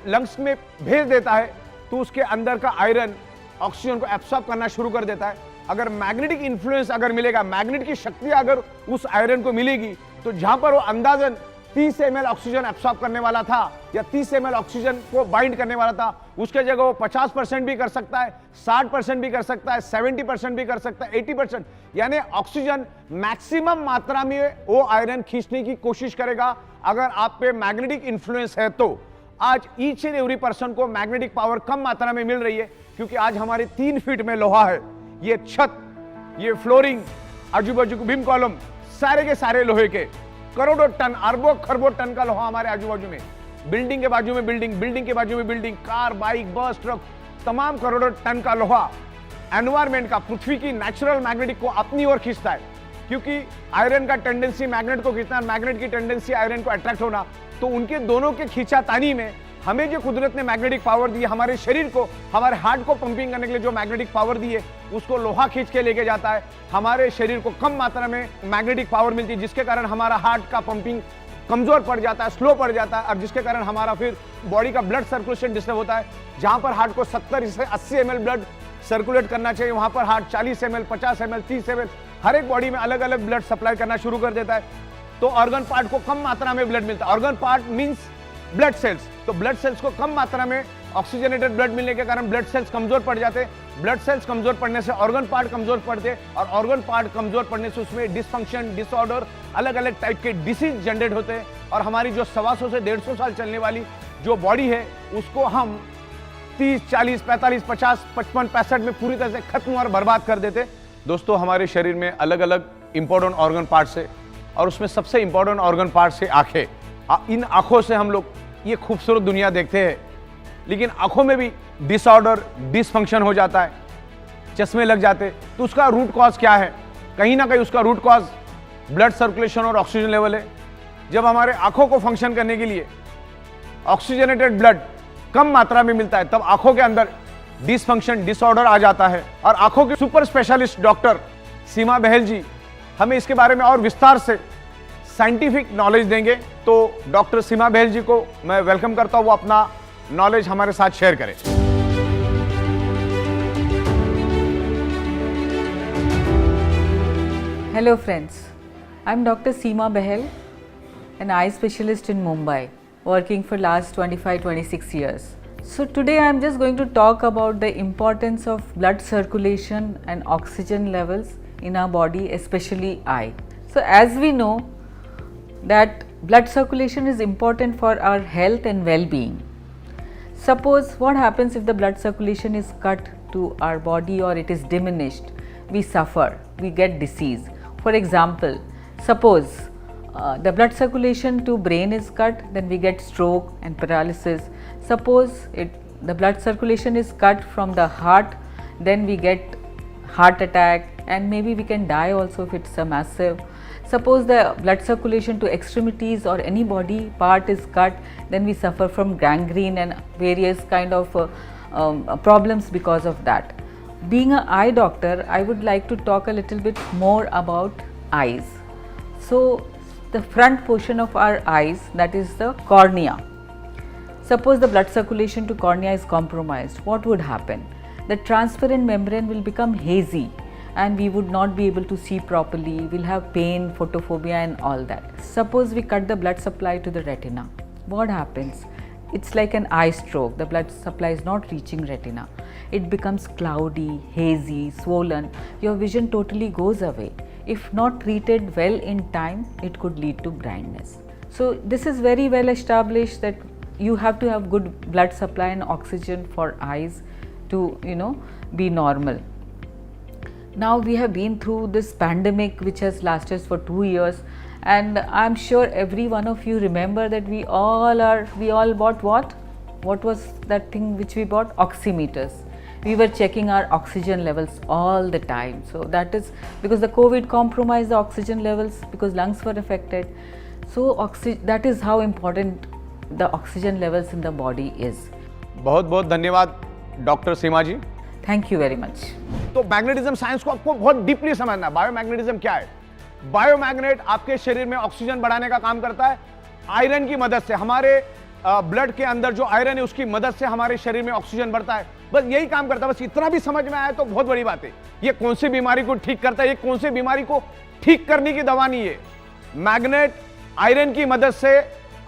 लंग्स में भेज देता है तो उसके अंदर का आयरन ऑक्सीजन को एब्सॉर्ब करना शुरू कर देता है। अगर मैग्नेटिक इन्फ्लुएंस अगर मिलेगा, मैग्नेट की शक्ति अगर उस आयरन को मिलेगी, तो जहां पर वो अंदाजन 30 ml ऑक्सीजन एब्सॉर्ब करने वाला था या 30 ml ऑक्सीजन को बाइंड करने वाला था, उसके जगह वो 50% भी कर सकता है, 60% भी कर सकता है, 70% भी कर सकता है, 80%। यानी ऑक्सीजन मैक्सिमम मात्रा में वो आयरन खींचने की कोशिश करेगा अगर आप पे मैग्नेटिक इन्फ्लुएंस है। तो आज ईच एंड एवरी पर्सन को मैग्नेटिक पावर कम मात्रा में मिल रही है क्योंकि आज हमारे 3 फीट में लोहा है। ये छत, ये फ्लोरिंग, आजू बाजू बीम कॉलम, सारे के सारे लोहे के, करोड़ों टन, अरबों खरबों टन का लोहा हमारे आजू बाजू में, बिल्डिंग के बाजू में बिल्डिंग, बिल्डिंग के बाजू में बिल्डिंग, कार, बाइक, बस, ट्रक, तमाम करोड़ों टन का लोहा एनवायरमेंट का, पृथ्वी की नेचुरल मैग्नेटिक को अपनी ओर खींचता है। क्योंकि आयरन का टेंडेंसी मैग्नेट को खींचना, मैग्नेट की टेंडेंसी आयरन को अट्रैक्ट होना, तो उनके दोनों के खींचातानी में हमें जो कुदरत ने मैग्नेटिक पावर दी है, हमारे शरीर को, हमारे हार्ट को पंपिंग करने के लिए जो मैग्नेटिक पावर दी है, उसको लोहा खींच के लेके जाता है। हमारे शरीर को कम मात्रा में मैग्नेटिक पावर मिलती है जिसके कारण हमारा हार्ट का पंपिंग कमजोर पड़ जाता है, स्लो पड़ जाता है और जिसके कारण हमारा फिर बॉडी का ब्लड सर्कुलेशन डिस्टर्ब होता है। जहां पर हार्ट को 70 से 80 ml ब्लड सर्कुलेट करना चाहिए, वहां पर हार्ट 40 ml, 50 ml, 30 ml हर एक बॉडी में अलग अलग ब्लड सप्लाई करना शुरू कर देता है। तो ऑर्गन पार्ट को कम मात्रा में ब्लड मिलता है। Organ part means blood cells. तो ब्लड सेल्स को कम मात्रा में ऑक्सीजनेटेड ब्लड मिलने के कारण ब्लड सेल्स कमजोर पड़ जाते हैं। ब्लड सेल्स कमजोर पड़ने से ऑर्गन पार्ट कमजोर पड़ते हैं और ऑर्गन पार्ट कमजोर पड़ने से उसमें डिसफंक्शन, डिसऑर्डर, अलग अलग टाइप के डिसीज जनरेट होते हैं। और हमारी जो 125 से 150 साल चलने वाली जो बॉडी है उसको हम 30, 40, 45, 50, 55, 65 में पूरी तरह से खत्म और बर्बाद कर देते। दोस्तों, हमारे शरीर में अलग अलग इंपॉर्टेंट ऑर्गन पार्ट्स है और उसमें सबसे इंपॉर्टेंट ऑर्गन पार्ट्स है आंखें। इन आंखों से हम लोग ये खूबसूरत दुनिया देखते हैं, लेकिन आंखों में भी डिसऑर्डर, डिसफंक्शन हो जाता है, चश्मे लग जाते। तो उसका रूट कॉज क्या है? कहीं ना कहीं उसका रूट कॉज ब्लड सर्कुलेशन और ऑक्सीजन लेवल है। जब हमारे आंखों को फंक्शन करने के लिए ऑक्सीजनेटेड ब्लड कम मात्रा में मिलता है, तब आंखों के अंदर डिसफंक्शन, डिसऑर्डर आ जाता है। और आंखों के सुपर स्पेशलिस्ट डॉक्टर सीमा बहल जी हमें इसके बारे में और विस्तार से साइंटिफिक नॉलेज देंगे। तो डॉक्टर सीमा बहल जी को मैं वेलकम करता हूं, वो अपना नॉलेज हमारे साथ शेयर करें। Hello friends, I'm Dr. Seema Bahel, an eye specialist in Mumbai, working for last 25-26 years. So today I'm just going to talk about the importance of blood circulation and oxygen levels in our body, especially eye. So as we know that blood circulation is important for our health and well-being. Suppose what happens if the blood circulation is cut to our body or it is diminished, we suffer, we get disease. For example, suppose the blood circulation to brain is cut, then we get stroke and paralysis. Suppose the blood circulation is cut from the heart, then we get heart attack and maybe we can die also if it's a massive. Suppose the blood circulation to extremities or any body part is cut, then we suffer from gangrene and various kind of problems because of that. Being an eye doctor, I would like to talk a little bit more about eyes. So the front portion of our eyes, that is the cornea. Suppose the blood circulation to cornea is compromised, what would happen? The transparent membrane will become hazy and we would not be able to see properly, we'll have pain, photophobia and all that. Suppose we cut the blood supply to the retina, what happens? It's like an eye stroke, the blood supply is not reaching retina. It becomes cloudy, hazy, swollen, your vision totally goes away. If not treated well in time, it could lead to blindness. So this is very well established that you have to have good blood supply and oxygen for eyes to, be normal. Now we have been through this pandemic which has lasted for 2 years, and I'm sure every one of you remember that we all bought what? What was that thing which we bought? Oximeters. We were checking our oxygen levels all the time. So that is because the COVID compromised the oxygen levels because lungs were affected. So that is how important the oxygen levels in the body is. बहुत बहुत धन्यवाद doctor Seema ji. Thank you very much. तो मैग्नेटिज्म साइंस को आपको बहुत डीपली समझना है। बायोमैग्नेटिज्म क्या है? बायोमैग्नेट आपके शरीर में ऑक्सीजन बढ़ाने का काम करता है आयरन की मदद से। हमारे ब्लड के अंदर जो आयरन है उसकी मदद से हमारे शरीर में ऑक्सीजन बढ़ता है, बस यही काम करता है। बस इतना भी समझ में आया तो बहुत बड़ी बात है। ये कौन सी बीमारी को ठीक करता है, ये कौन सी बीमारी को ठीक करने की दवा नहीं है। मैग्नेट आयरन की मदद से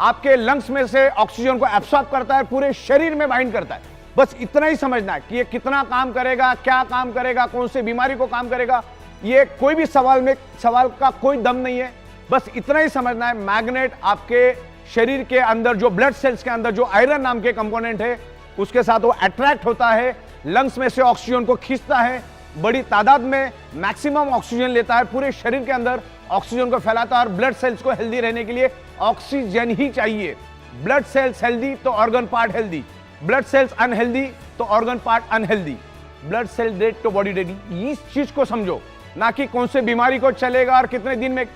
आपके लंग्स में से ऑक्सीजन को एब्सॉर्ब करता है, पूरे शरीर में बाइंड करता है। बस इतना ही समझना है कि ये कितना काम करेगा, क्या काम करेगा, कौन सी बीमारी को काम करेगा, ये कोई भी सवाल का कोई दम नहीं है। बस इतना ही समझना है, मैग्नेट आपके शरीर के अंदर जो ब्लड सेल्स के अंदर जो आयरन नाम के कंपोनेंट है उसके साथ वो अट्रैक्ट होता है, लंग्स में से ऑक्सीजन को खींचता है, बड़ी तादाद में मैक्सिमम ऑक्सीजन लेता है, पूरे शरीर के अंदर ऑक्सीजन को फैलाता है। और ब्लड सेल्स को हेल्दी रहने के लिए ऑक्सीजन ही चाहिए। ब्लड सेल्स हेल्दी तो organ part healthy, blood cells unhealthy तो organ part unhealthy, blood cell dead तो बॉडी डेड। इस चीज को समझो, ना कि कौन से बीमारी को चलेगा और कितने दिन में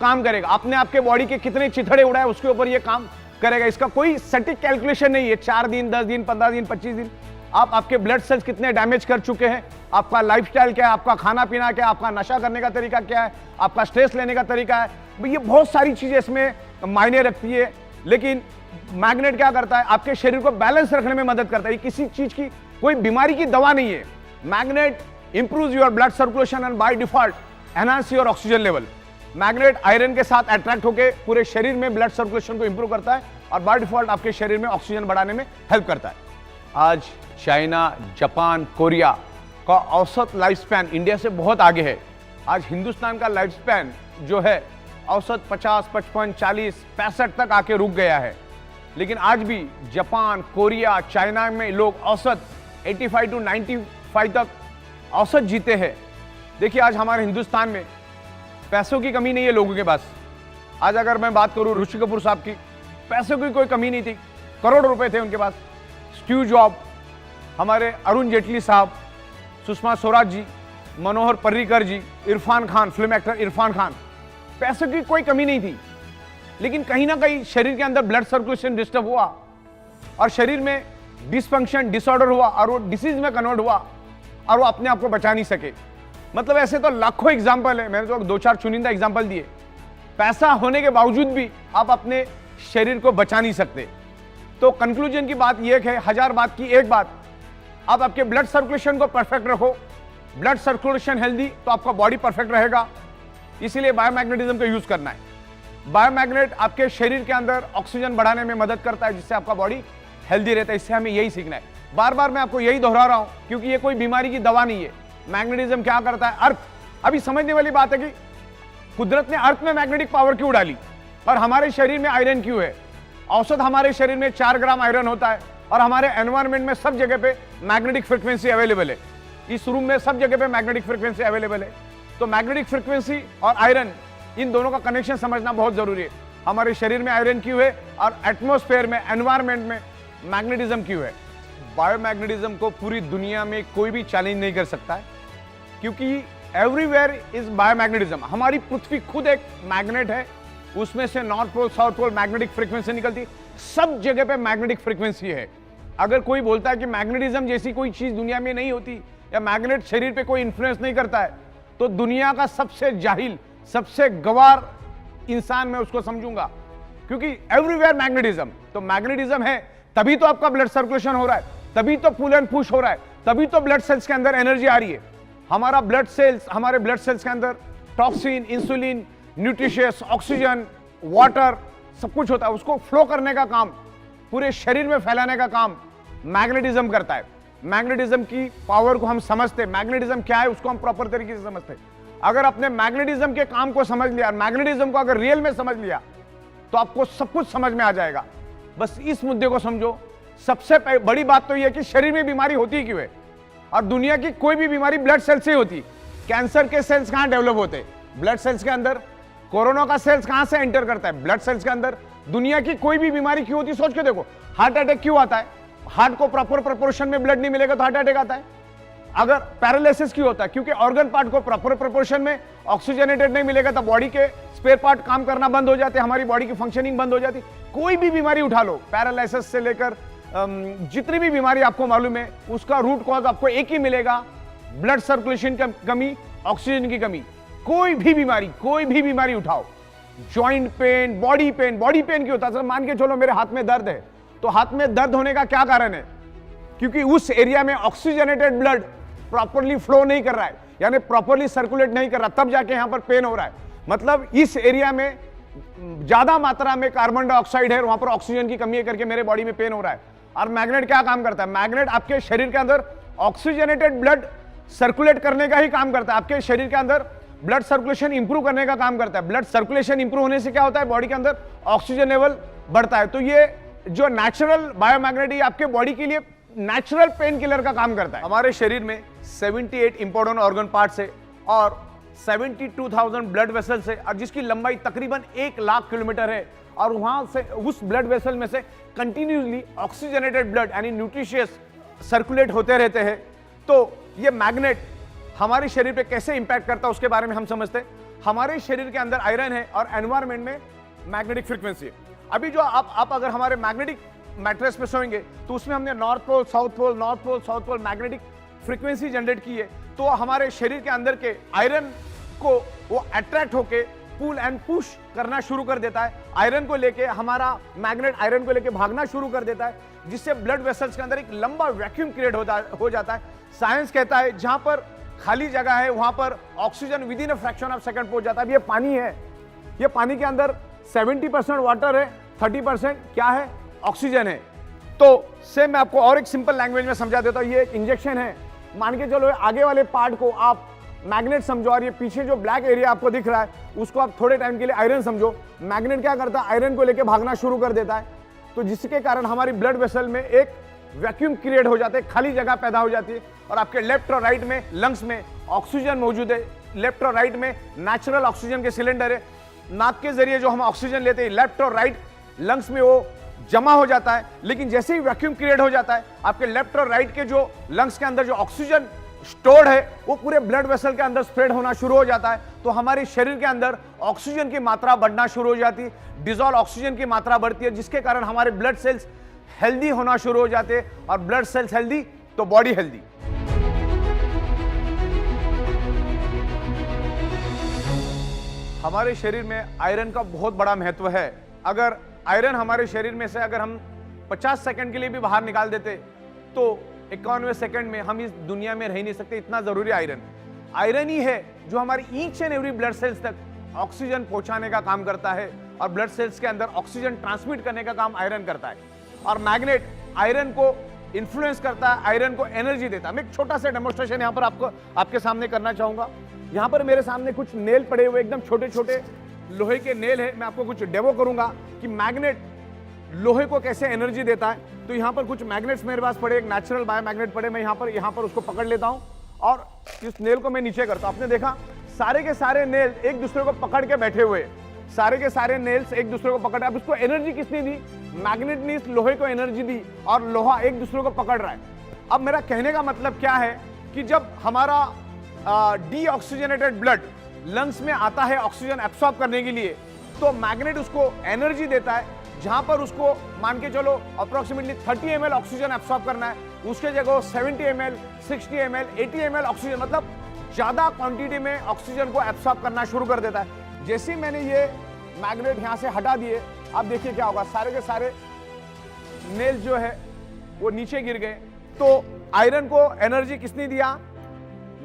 काम करेगा, आपने आपके बॉडी के कितने चिथड़े उड़ाए उसके ऊपर ये काम करेगा। इसका कोई सटीक कैलकुलेशन नहीं है, 4 दिन, 10 दिन, 15 दिन, 25 दिन। आप आपके ब्लड सेल्स कितने डैमेज कर चुके हैं, आपका लाइफस्टाइल क्या है, आपका खाना पीना क्या है, आपका नशा करने का तरीका क्या है, आपका स्ट्रेस लेने का तरीका है, ये बहुत सारी चीजें इसमें मायने रखती है। लेकिन मैग्नेट क्या करता है, आपके शरीर को बैलेंस रखने में मदद करता है। किसी चीज की कोई बीमारी की दवा नहीं है। Magnet improves your blood circulation and by default enhance your oxygen level. Magnet iron के साथ अट्रैक्ट होकर पूरे शरीर में ब्लड सर्कुलेशन को इंप्रूव करता है और बाय डिफॉल्ट आपके शरीर में ऑक्सीजन बढ़ाने में हेल्प करता है। आज चाइना, जापान, कोरिया का औसत लाइफ स्पैन इंडिया से बहुत आगे है। आज हिंदुस्तान का लाइफ स्पैन जो है औसत 50, 55, 40, 65 तक आके रुक गया है। लेकिन आज भी जापान, कोरिया, चाइना में लोग औसत 85 to 95 तक औसत जीते हैं। देखिए आज हमारे हिंदुस्तान में पैसों की कमी नहीं है लोगों के पास। आज अगर मैं बात करूं ऋषि कपूर साहब की, पैसों की कोई कमी नहीं थी, करोड़ रुपए थे उनके पास। स्टीव जॉब, हमारे अरुण जेटली साहब, सुषमा स्वराज जी, मनोहर पर्रिकर जी, इरफान खान, फिल्म एक्टर इरफान खान, पैसों की कोई कमी नहीं थी। लेकिन कहीं ना कहीं शरीर के अंदर ब्लड सर्कुलेशन डिस्टर्ब हुआ और शरीर में डिसफंक्शन, डिसऑर्डर हुआ और वो डिसीज में कन्वर्ट हुआ और वो अपने आप को बचा नहीं सके। मतलब ऐसे तो लाखों एग्जाम्पल है, मैंने तो 2-4 चुनिंदा एग्जाम्पल दिए। पैसा होने के बावजूद भी आप अपने शरीर को बचा नहीं सकते। तो कंक्लूजन की बात यह है, 1000 बात की एक बात, आप आपके ब्लड सर्कुलेशन को परफेक्ट रखो। ब्लड सर्कुलेशन हेल्दी तो आपका बॉडी परफेक्ट रहेगा। इसीलिए बायोमैग्नेटिज्म का यूज करना है। बायोमैग्नेट आपके शरीर के अंदर ऑक्सीजन बढ़ाने में मदद करता है, जिससे आपका बॉडी हेल्दी रहता है। इससे हमें यही सीखना है। बार बार मैं आपको यही दोहरा रहा हूं क्योंकि ये कोई बीमारी की दवा नहीं है। मैग्नेटिज्म क्या करता है, अर्थ, अभी समझने वाली बात है कि कुदरत ने अर्थ में मैग्नेटिक पावर क्यों डाली और हमारे शरीर में आयरन क्यों है। औसत हमारे शरीर में 4 ग्राम आयरन होता है और हमारे एनवायरमेंट में सब जगह पे मैग्नेटिक फ्रीक्वेंसी अवेलेबल है। इस रूम में सब जगह पे मैग्नेटिक फ्रीक्वेंसी अवेलेबल है। तो मैग्नेटिक फ्रीक्वेंसी और आयरन, इन दोनों का कनेक्शन समझना बहुत जरूरी है। हमारे शरीर में आयरन क्यों है और एटमॉस्फेयर में, एनवायरमेंट में मैग्नेटिज्म क्यों है। बायोमैग्नेटिज्म को पूरी दुनिया में कोई भी चैलेंज नहीं कर सकता है क्योंकि एवरीवेयर इज बायोमैग्नेटिज्म। हमारी पृथ्वी खुद एक मैग्नेट है, उसमें से north pole south pole magnetic frequency निकलती, सब जगह पे मैग्नेटिक फ्रीक्वेंसी है। अगर कोई बोलता है कि मैग्नेटिज्म जैसी कोई चीज दुनिया में नहीं होती या मैग्नेट शरीर पे कोई इंफ्लुएंस नहीं करता है, तो दुनिया का सबसे जाहिल, सबसे गवार इंसान मैं उसको समझूंगा, क्योंकि एवरीवेयर मैग्नेटिज्म। तो मैग्नेटिज्म है तभी तो आपका ब्लड सर्कुलेशन हो रहा है, तभी तो पुल एंड पुश हो रहा है, तभी तो ब्लड सेल्स के अंदर एनर्जी आ रही है। हमारे ब्लड सेल्स के अंदर toxin, insulin, nutritious, oxygen, water सब कुछ होता है। उसको फ्लो करने का काम, पूरे शरीर में फैलाने का काम मैग्नेटिज्म करता है। मैग्नेटिज्म की पावर को हम समझते, मैग्नेटिज्म क्या है उसको हम प्रॉपर तरीके से समझते। अगर आपने मैग्नेटिज्म के काम को समझ लिया, मैग्नेटिज्म को अगर रियल में समझ लिया, तो आपको सब कुछ समझ में आ जाएगा। बस इस मुद्दे को समझो। सबसे बड़ी बात तो यह है कि शरीर में बीमारी होती क्यों है, और दुनिया की कोई भी बीमारी ब्लड सेल से होती। कैंसर के सेल्स कहां डेवलप होते? ब्लड सेल्स के अंदर। कोरोना का सेल्स कहां से एंटर करता है? ब्लड सेल्स के अंदर। दुनिया की कोई भी बीमारी क्यों होती, सोच के देखो। हार्ट अटैक क्यों आता है? हार्ट को प्रॉपर प्रोपोर्शन में ब्लड नहीं मिलेगा तो हार्ट अटैक आता है। अगर पैरालिसिस क्यों होता है? क्योंकि ऑर्गन पार्ट को प्रॉपर प्रोपोर्शन में ऑक्सीजनेटेड नहीं मिलेगा तो बॉडी के स्पेयर पार्ट काम करना बंद हो जाते हैं, हमारी बॉडी की फंक्शनिंग बंद हो जाती। कोई भी बीमारी उठा लो, पैरालिसिस से लेकर जितनी भी बीमारी आपको मालूम है, उसका रूट कॉज आपको एक ही मिलेगा, ब्लड सर्कुलेशन की कमी, ऑक्सीजन की कमी। कोई भी बीमारी उठाओ, जॉइंट पेन, बॉडी पेन क्यों होता है? मान के चलो मेरे हाथ में दर्द है, तो हाथ में दर्द होने का क्या कारण है? क्योंकि उस एरिया में ऑक्सीजनेटेड ब्लड प्रॉपरली फ्लो नहीं कर रहा है, यानी प्रॉपरली सर्कुलेट नहीं कर रहा, तब जाके यहां पर पेन हो रहा है। मतलब इस एरिया में ज्यादा मात्रा में कार्बन डाइऑक्साइड है, वहां पर ऑक्सीजन की कमी है करके मेरे बॉडी में पेन हो रहा है। और मैग्नेट क्या काम करता है? मैग्नेट आपके शरीर के अंदर ऑक्सीजनेटेड ब्लड सर्कुलेट करने का ही काम करता है। आपके शरीर के अंदर ब्लड सर्कुलेशन इंप्रूव करने का काम करता है। ब्लड सर्कुलेशन इंप्रूव होने से क्या होता है? बॉडी के अंदर ऑक्सीजन लेवल बढ़ता है। तो ये जो नेचुरल बायोमैग्नेट आपके बॉडी के लिए नेचुरल पेन किलर का काम करता है। हमारे शरीर में 78 इंपॉर्टेंट ऑर्गन पार्ट्स है और 72,000 ब्लड वेसल्स है, और जिसकी लंबाई तकरीबन 1 लाख किलोमीटर है। और वहां से उस ब्लड वेसल में से कंटिन्यूसली ऑक्सीजनेटेड ब्लड यानी न्यूट्रिशियस सर्कुलेट होते रहते हैं। तो ये मैग्नेट हमारे शरीर पे कैसे इंपैक्ट करता है उसके बारे में हम समझते हैं। हमारे शरीर के अंदर आयरन है और एनवायरमेंट में मैग्नेटिक फ्रीक्वेंसी है। अभी जो आप अगर हमारे मैग्नेटिक मैट्रेस पे सोएंगे तो उसमें हमने north pole south pole magnetic frequency generate की है। तो हमारे शरीर के अंदर के आयरन को वो अट्रैक्ट होके पुल एंड पुश करना शुरू कर देता है। आयरन को लेके हमारा मैग्नेट आयरन को लेके भागना शुरू कर देता है, जिससे ब्लड वेसल्स के अंदर एक लंबा वैक्यूम क्रिएट हो जाता है। साइंस कहता है जहां पर खाली जगह है वहां पर oxygen with in a fraction of second पहुंच जाता है। अब ये पानी है, ये पानी के अंदर 70% वाटर है, 30% क्या है? ऑक्सीजन है। तो सेम मैं आपको और एक सिंपल लैंग्वेज में समझा देता हूं। ये एक इंजेक्शन है, मान के चलो आगे वाले पार्ट को आप मैग्नेट समझो और ये पीछे जो ब्लैक एरिया आपको दिख रहा है उसको आप थोड़े टाइम के लिए आयरन समझो। मैग्नेट क्या करता है? आयरन को लेके भागना शुरू कर देता है, तो जिसके कारण हमारी ब्लड वेसल में एक वैक्यूम क्रिएट हो जाता है, खाली जगह पैदा हो जाती है। और आपके लेफ्ट और राइट में लंग्स में ऑक्सीजन मौजूद है, लेफ्ट और राइट में नेचुरल ऑक्सीजन के सिलेंडर है। नाक के जरिए जो हम ऑक्सीजन लेते हैं लेफ्ट और राइट लंग्स में वो जमा हो जाता है, लेकिन जैसे ही वैक्यूम क्रिएट हो जाता है आपके लेफ्ट और राइट के जो लंग्स के अंदर जो ऑक्सीजन स्टोर्ड है वो पूरे ब्लड वेसल के अंदर स्प्रेड होना शुरू हो जाता है। तो हमारे शरीर के अंदर ऑक्सीजन की मात्रा बढ़ना शुरू हो जाती है, डिजॉल्व ऑक्सीजन की मात्रा बढ़ती है, जिसके कारण हमारे ब्लड सेल्स हेल्दी होना शुरू हो जाते हैं। और ब्लड सेल्स हेल्दी तो बॉडी हेल्दी। हमारे शरीर में आयरन का बहुत बड़ा महत्व है। अगर आयरन हमारे शरीर में से अगर हम 50 सेकंड के लिए भी बाहर निकाल देते तो 51वें सेकंड में हम इस दुनिया में रह नहीं सकते, इतना जरूरी आयरन। आयरन ही है जो हमारी each and every blood sales तक ऑक्सीजन पहुंचाने का काम करता है और ब्लड सेल्स के अंदर ऑक्सीजन ट्रांसमिट करने का काम आयरन करता है। और मैग्नेट आयरन को इन्फ्लुएंस करता है, आयरन को एनर्जी देता है। मैं एक छोटा सा डेमोन्स्ट्रेशन यहाँ पर आपके सामने करना चाहूंगा। यहाँ पर मेरे सामने कुछ नेल पड़े हुए, एकदम छोटे छोटे लोहे के नेल है। मैं आपको कुछ डेमो करूंगा कि मैग्नेट लोहे को कैसे एनर्जी देता है। तो यहाँ पर कुछ मैग्नेट्स मेरे पास पड़े, एक नेचुरल बायो मैग्नेट पड़े। मैं यहाँ पर उसको पकड़ लेता हूँ और इस नेल को मैं नीचे करता हूँ। आपने देखा सारे के सारे नेल एक दूसरे को पकड़ के बैठे हुए, सारे के सारे नेल्स एक दूसरे को पकड़। अब उसको एनर्जी किसने दी? मैग्नेट ने इस लोहे को एनर्जी दी और लोहा एक दूसरे को पकड़ रहा है। अब मेरा कहने का मतलब क्या है कि जब हमारा डीऑक्सीजनेटेड ब्लड लंग्स में आता है ऑक्सीजन एब्सॉर्ब करने के लिए, तो मैग्नेट उसको एनर्जी देता है। जहां पर उसको मान के चलो अप्रोक्सीमेटली 30 ml ऑक्सीजन एब्सॉर्ब करना है, उसके जगह 70 ml, 60 ml, 80 ml ऑक्सीजन, मतलब ज्यादा क्वांटिटी में ऑक्सीजन को एब्सॉर्ब करना शुरू कर देता है। जैसे ही मैंने ये मैग्नेट यहां से हटा दिए, आप देखिए क्या होगा, सारे के सारे नेल जो है वो नीचे गिर गए। तो आयरन को एनर्जी किसने दिया?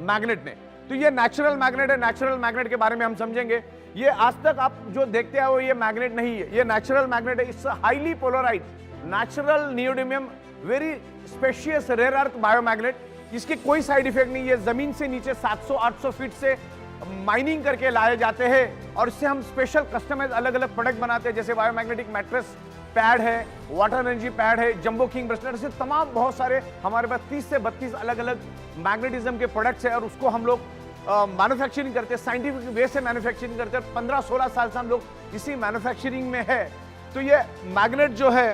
मैग्नेट ने। तो ये नेचुरल मैग्नेट है। नेचुरल मैग्नेट के बारे में हम समझेंगे। ये आज तक आप जो देखते हैं वो ये मैग्नेट नहीं है, ये नेचुरल मैग्नेट है। It's highly polarise natural neodymium very specious rare earth biomagnet. इसके कोई साइड इफेक्ट नहीं है। जमीन से नीचे 700-800 फीट से माइनिंग करके लाए जाते हैं और इससे हम स्पेशल कस्टमाइज अलग अलग प्रोडक्ट बनाते हैं, जैसे बायोमैग्नेटिक मैट्रेस पैड है, वाटर एनर्जी पैड है, जंबो किंग ब्रेसलेट, से तमाम बहुत सारे हमारे पास 30 से 32 अलग अलग मैग्नेटिज्म के प्रोडक्ट्स है और उसको हम लोग मैन्युफैक्चरिंग करते हैं, साइंटिफिक वे से मैन्युफैक्चरिंग करते हैं। 15-16 साल से हम लोग इसी मैन्युफैक्चरिंग में है। तो ये मैग्नेट जो है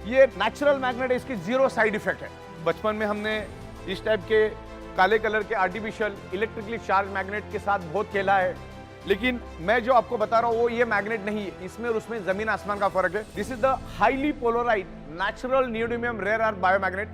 ये नेचुरल मैग्नेट है, इसकी जीरो साइड इफेक्ट है। बचपन में हमने इस टाइप के काले कलर के आर्टिफिशियल इलेक्ट्रिकली चार्ज मैग्नेट के साथ बहुत खेला है, लेकिन मैं जो आपको बता रहा हूं वो ये मैग्नेट नहीं है। इसमें और उसमें जमीन आसमान का फर्क है। This is the highly polarise natural neodymium rare earth biomagnet.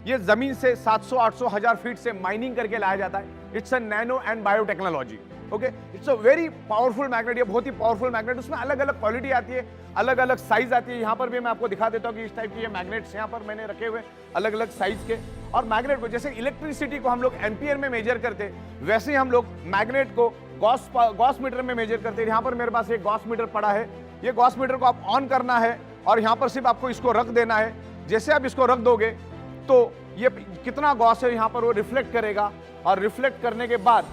ये जमीन से 700-800 हजार फीट से माइनिंग करके लाया जाता है। It's a nano and biotechnology. Okay, it's a very powerful magnet. ये बहुत ही पावरफुल मैग्नेट। उसमें अलग अलग क्वालिटी आती है, अलग अलग साइज आती है। यहाँ पर भी मैं आपको दिखा देता हूँ कि इस टाइप के ये मैग्नेट्स यहाँ पर मैंने रखे हुए अलग अलग साइज के। और मैग्नेट को जैसे इलेक्ट्रिसिटी को हम लोग एम्पियर में मेजर करते हैं, वैसे ही हम लोग मैग्नेट को गॉस मीटर में मेजर करते हैं। यहाँ पर मेरे पास एक गॉस मीटर पड़ा है। ये गॉस मीटर को आप ऑन करना है और यहाँ पर सिर्फ आपको इसको रख देना है। जैसे आप इसको रख दोगे तो ये कितना गॉस है यहाँ पर वो रिफ्लेक्ट करेगा, और रिफ्लेक्ट करने के बाद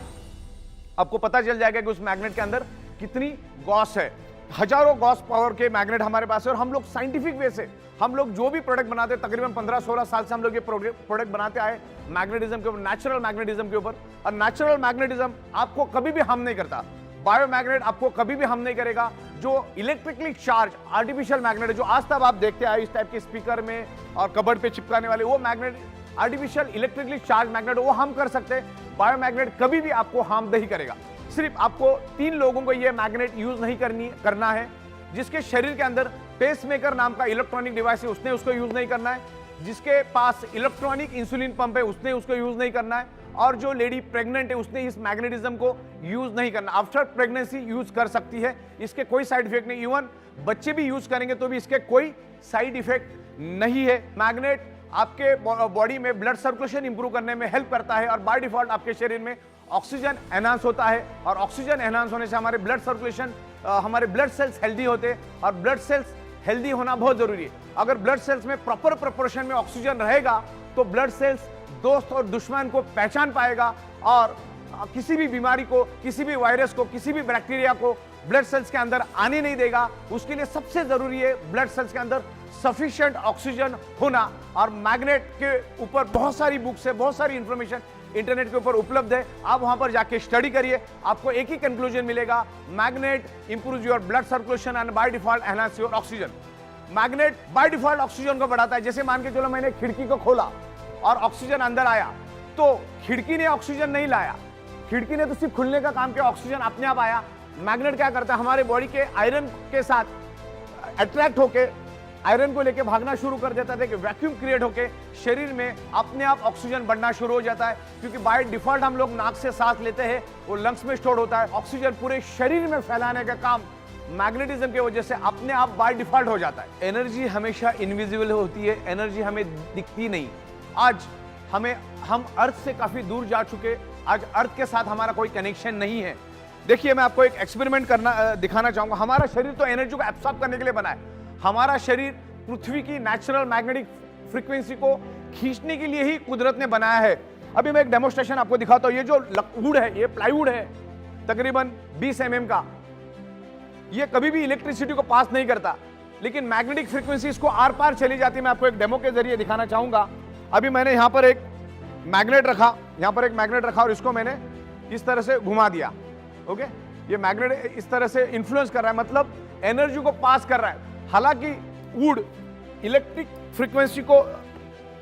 आपको पता चल जाएगा कि उस मैग्नेट के अंदर कितनी गॉस है। हजारों गॉस पावर के मैग्नेट हमारे पास है और हम लोग साइंटिफिक वे से हम लोग जो भी प्रोडक्ट बनाते हैं, तकरीबन 15-16 साल से हम लोग ये प्रोडक्ट बनाते आए मैग्नेटिज्म के ऊपर, नेचुरल मैग्नेटिज्म के ऊपर। और नेचुरल मैग्नेटिज्म आपको कभी भी हार्म नहीं करता। बायोमैग्नेट आपको कभी भी हार्म नहीं करेगा। जो इलेक्ट्रिकली चार्ज आर्टिफिशियल मैग्नेट है जो आज तक आप देखते आए इस टाइप के स्पीकर में और कबर्ड पे चिपकाने वाले, वो magnet artificial electrically charge magnet, वो हम कर सकते हैं। बायोमैग्नेट कभी भी आपको हार्म नहीं करेगा। सिर्फ आपको 3 लोगों को ये मैग्नेट यूज नहीं करना है। जिसके शरीर के अंदर पेसमेकर नाम का इलेक्ट्रॉनिक डिवाइस है उसने उसको यूज नहीं करना है। जिसके पास इलेक्ट्रॉनिक इंसुलिन पंप है उसने उसको यूज नहीं करना है। और जो लेडी प्रेग्नेंट है उसने इस मैग्नेटिज्म को यूज नहीं करना। आफ्टर प्रेगनेंसी यूज कर सकती है, इसके कोई साइड इफेक्ट नहीं। इवन बच्चे भी यूज करेंगे तो भी इसके कोई साइड इफेक्ट नहीं है। मैग्नेट आपके बॉडी में ब्लड सर्कुलेशन इंप्रूव करने में हेल्प करता है और बाय डिफॉल्ट आपके शरीर में ऑक्सीजन एनहांस होता है। और ऑक्सीजन एनहांस होने से हमारे ब्लड सर्कुलेशन, हमारे ब्लड सेल्स हेल्दी होते हैं। और ब्लड सेल्स हेल्दी होना बहुत जरूरी है। अगर ब्लड सेल्स में प्रॉपर प्रोपोर्शन में ऑक्सीजन रहेगा तो ब्लड सेल्स दोस्त और दुश्मन को पहचान पाएगा और किसी भी बीमारी को, किसी भी वायरस को, किसी भी बैक्टीरिया को ब्लड सेल्स के अंदर आने नहीं देगा। उसके लिए सबसे जरूरी है ब्लड सेल्स के अंदर सफिशिएंट ऑक्सीजन होना। और मैग्नेट के ऊपर बहुत सारी बुक्स है, बहुत सारी इंफॉर्मेशन इंटरनेट के ऊपर उपलब्ध है। आप वहां पर जाके स्टडी करिए, आपको एक ही कंक्लूजन मिलेगा, magnet improves your blood circulation and by default enhance your oxygen. Magnet by default oxygen को बढ़ाता है। जैसे मान के चलो मैंने खिड़की को खोला और ऑक्सीजन अंदर आया, तो खिड़की ने ऑक्सीजन नहीं लाया, खिड़की ने तो सिर्फ खुलने का काम किया, ऑक्सीजन अपने आप आया। मैग्नेट क्या करता है, हमारे बॉडी के आयरन के साथ अट्रैक्ट होके आयरन को लेके भागना शुरू कर देता है कि वैक्यूम क्रिएट होके शरीर में अपने आप ऑक्सीजन बढ़ना शुरू हो जाता है। क्योंकि बाय डिफॉल्ट हम लोग नाक से सांस लेते हैं, वो लंग्स में स्टोर होता है। ऑक्सीजन पूरे शरीर में फैलाने का काम मैग्नेटिज्म की वजह से अपने आप बाय डिफॉल्ट हो जाता है। एनर्जी हमेशा इनविजिबल होती है, एनर्जी हमें दिखती नहीं। आज हम अर्थ से काफी दूर जा चुके, आज अर्थ के साथ हमारा कोई कनेक्शन नहीं है। देखिए मैं आपको एक एक्सपेरिमेंट दिखाना चाहूंगा। हमारा शरीर तो एनर्जी को एब्सॉर्ब करने के लिए बना है। हमारा शरीर पृथ्वी की नेचुरल मैग्नेटिक फ्रीक्वेंसी को खींचने के लिए ही कुदरत ने बनाया है। अभी मैं एक डेमोस्ट्रेशन आपको दिखाता हूं। ये जो वुड है, ये प्लाईवुड है, तकरीबन 20 mm का। ये कभी भी इलेक्ट्रिसिटी को पास नहीं करता, लेकिन मैग्नेटिक फ्रीक्वेंसी इसको आर पार चली जाती है। मैं आपको एक डेमो के जरिए दिखाना चाहूंगा। अभी मैंने यहां पर एक मैग्नेट रखा, यहां पर एक मैग्नेट रखा और इसको मैंने इस तरह से घुमा दिया। ओके, ये मैग्नेट इस तरह से इंफ्लुएंस कर रहा है, मतलब एनर्जी को पास कर रहा है। हालांकि वुड इलेक्ट्रिक फ्रीक्वेंसी को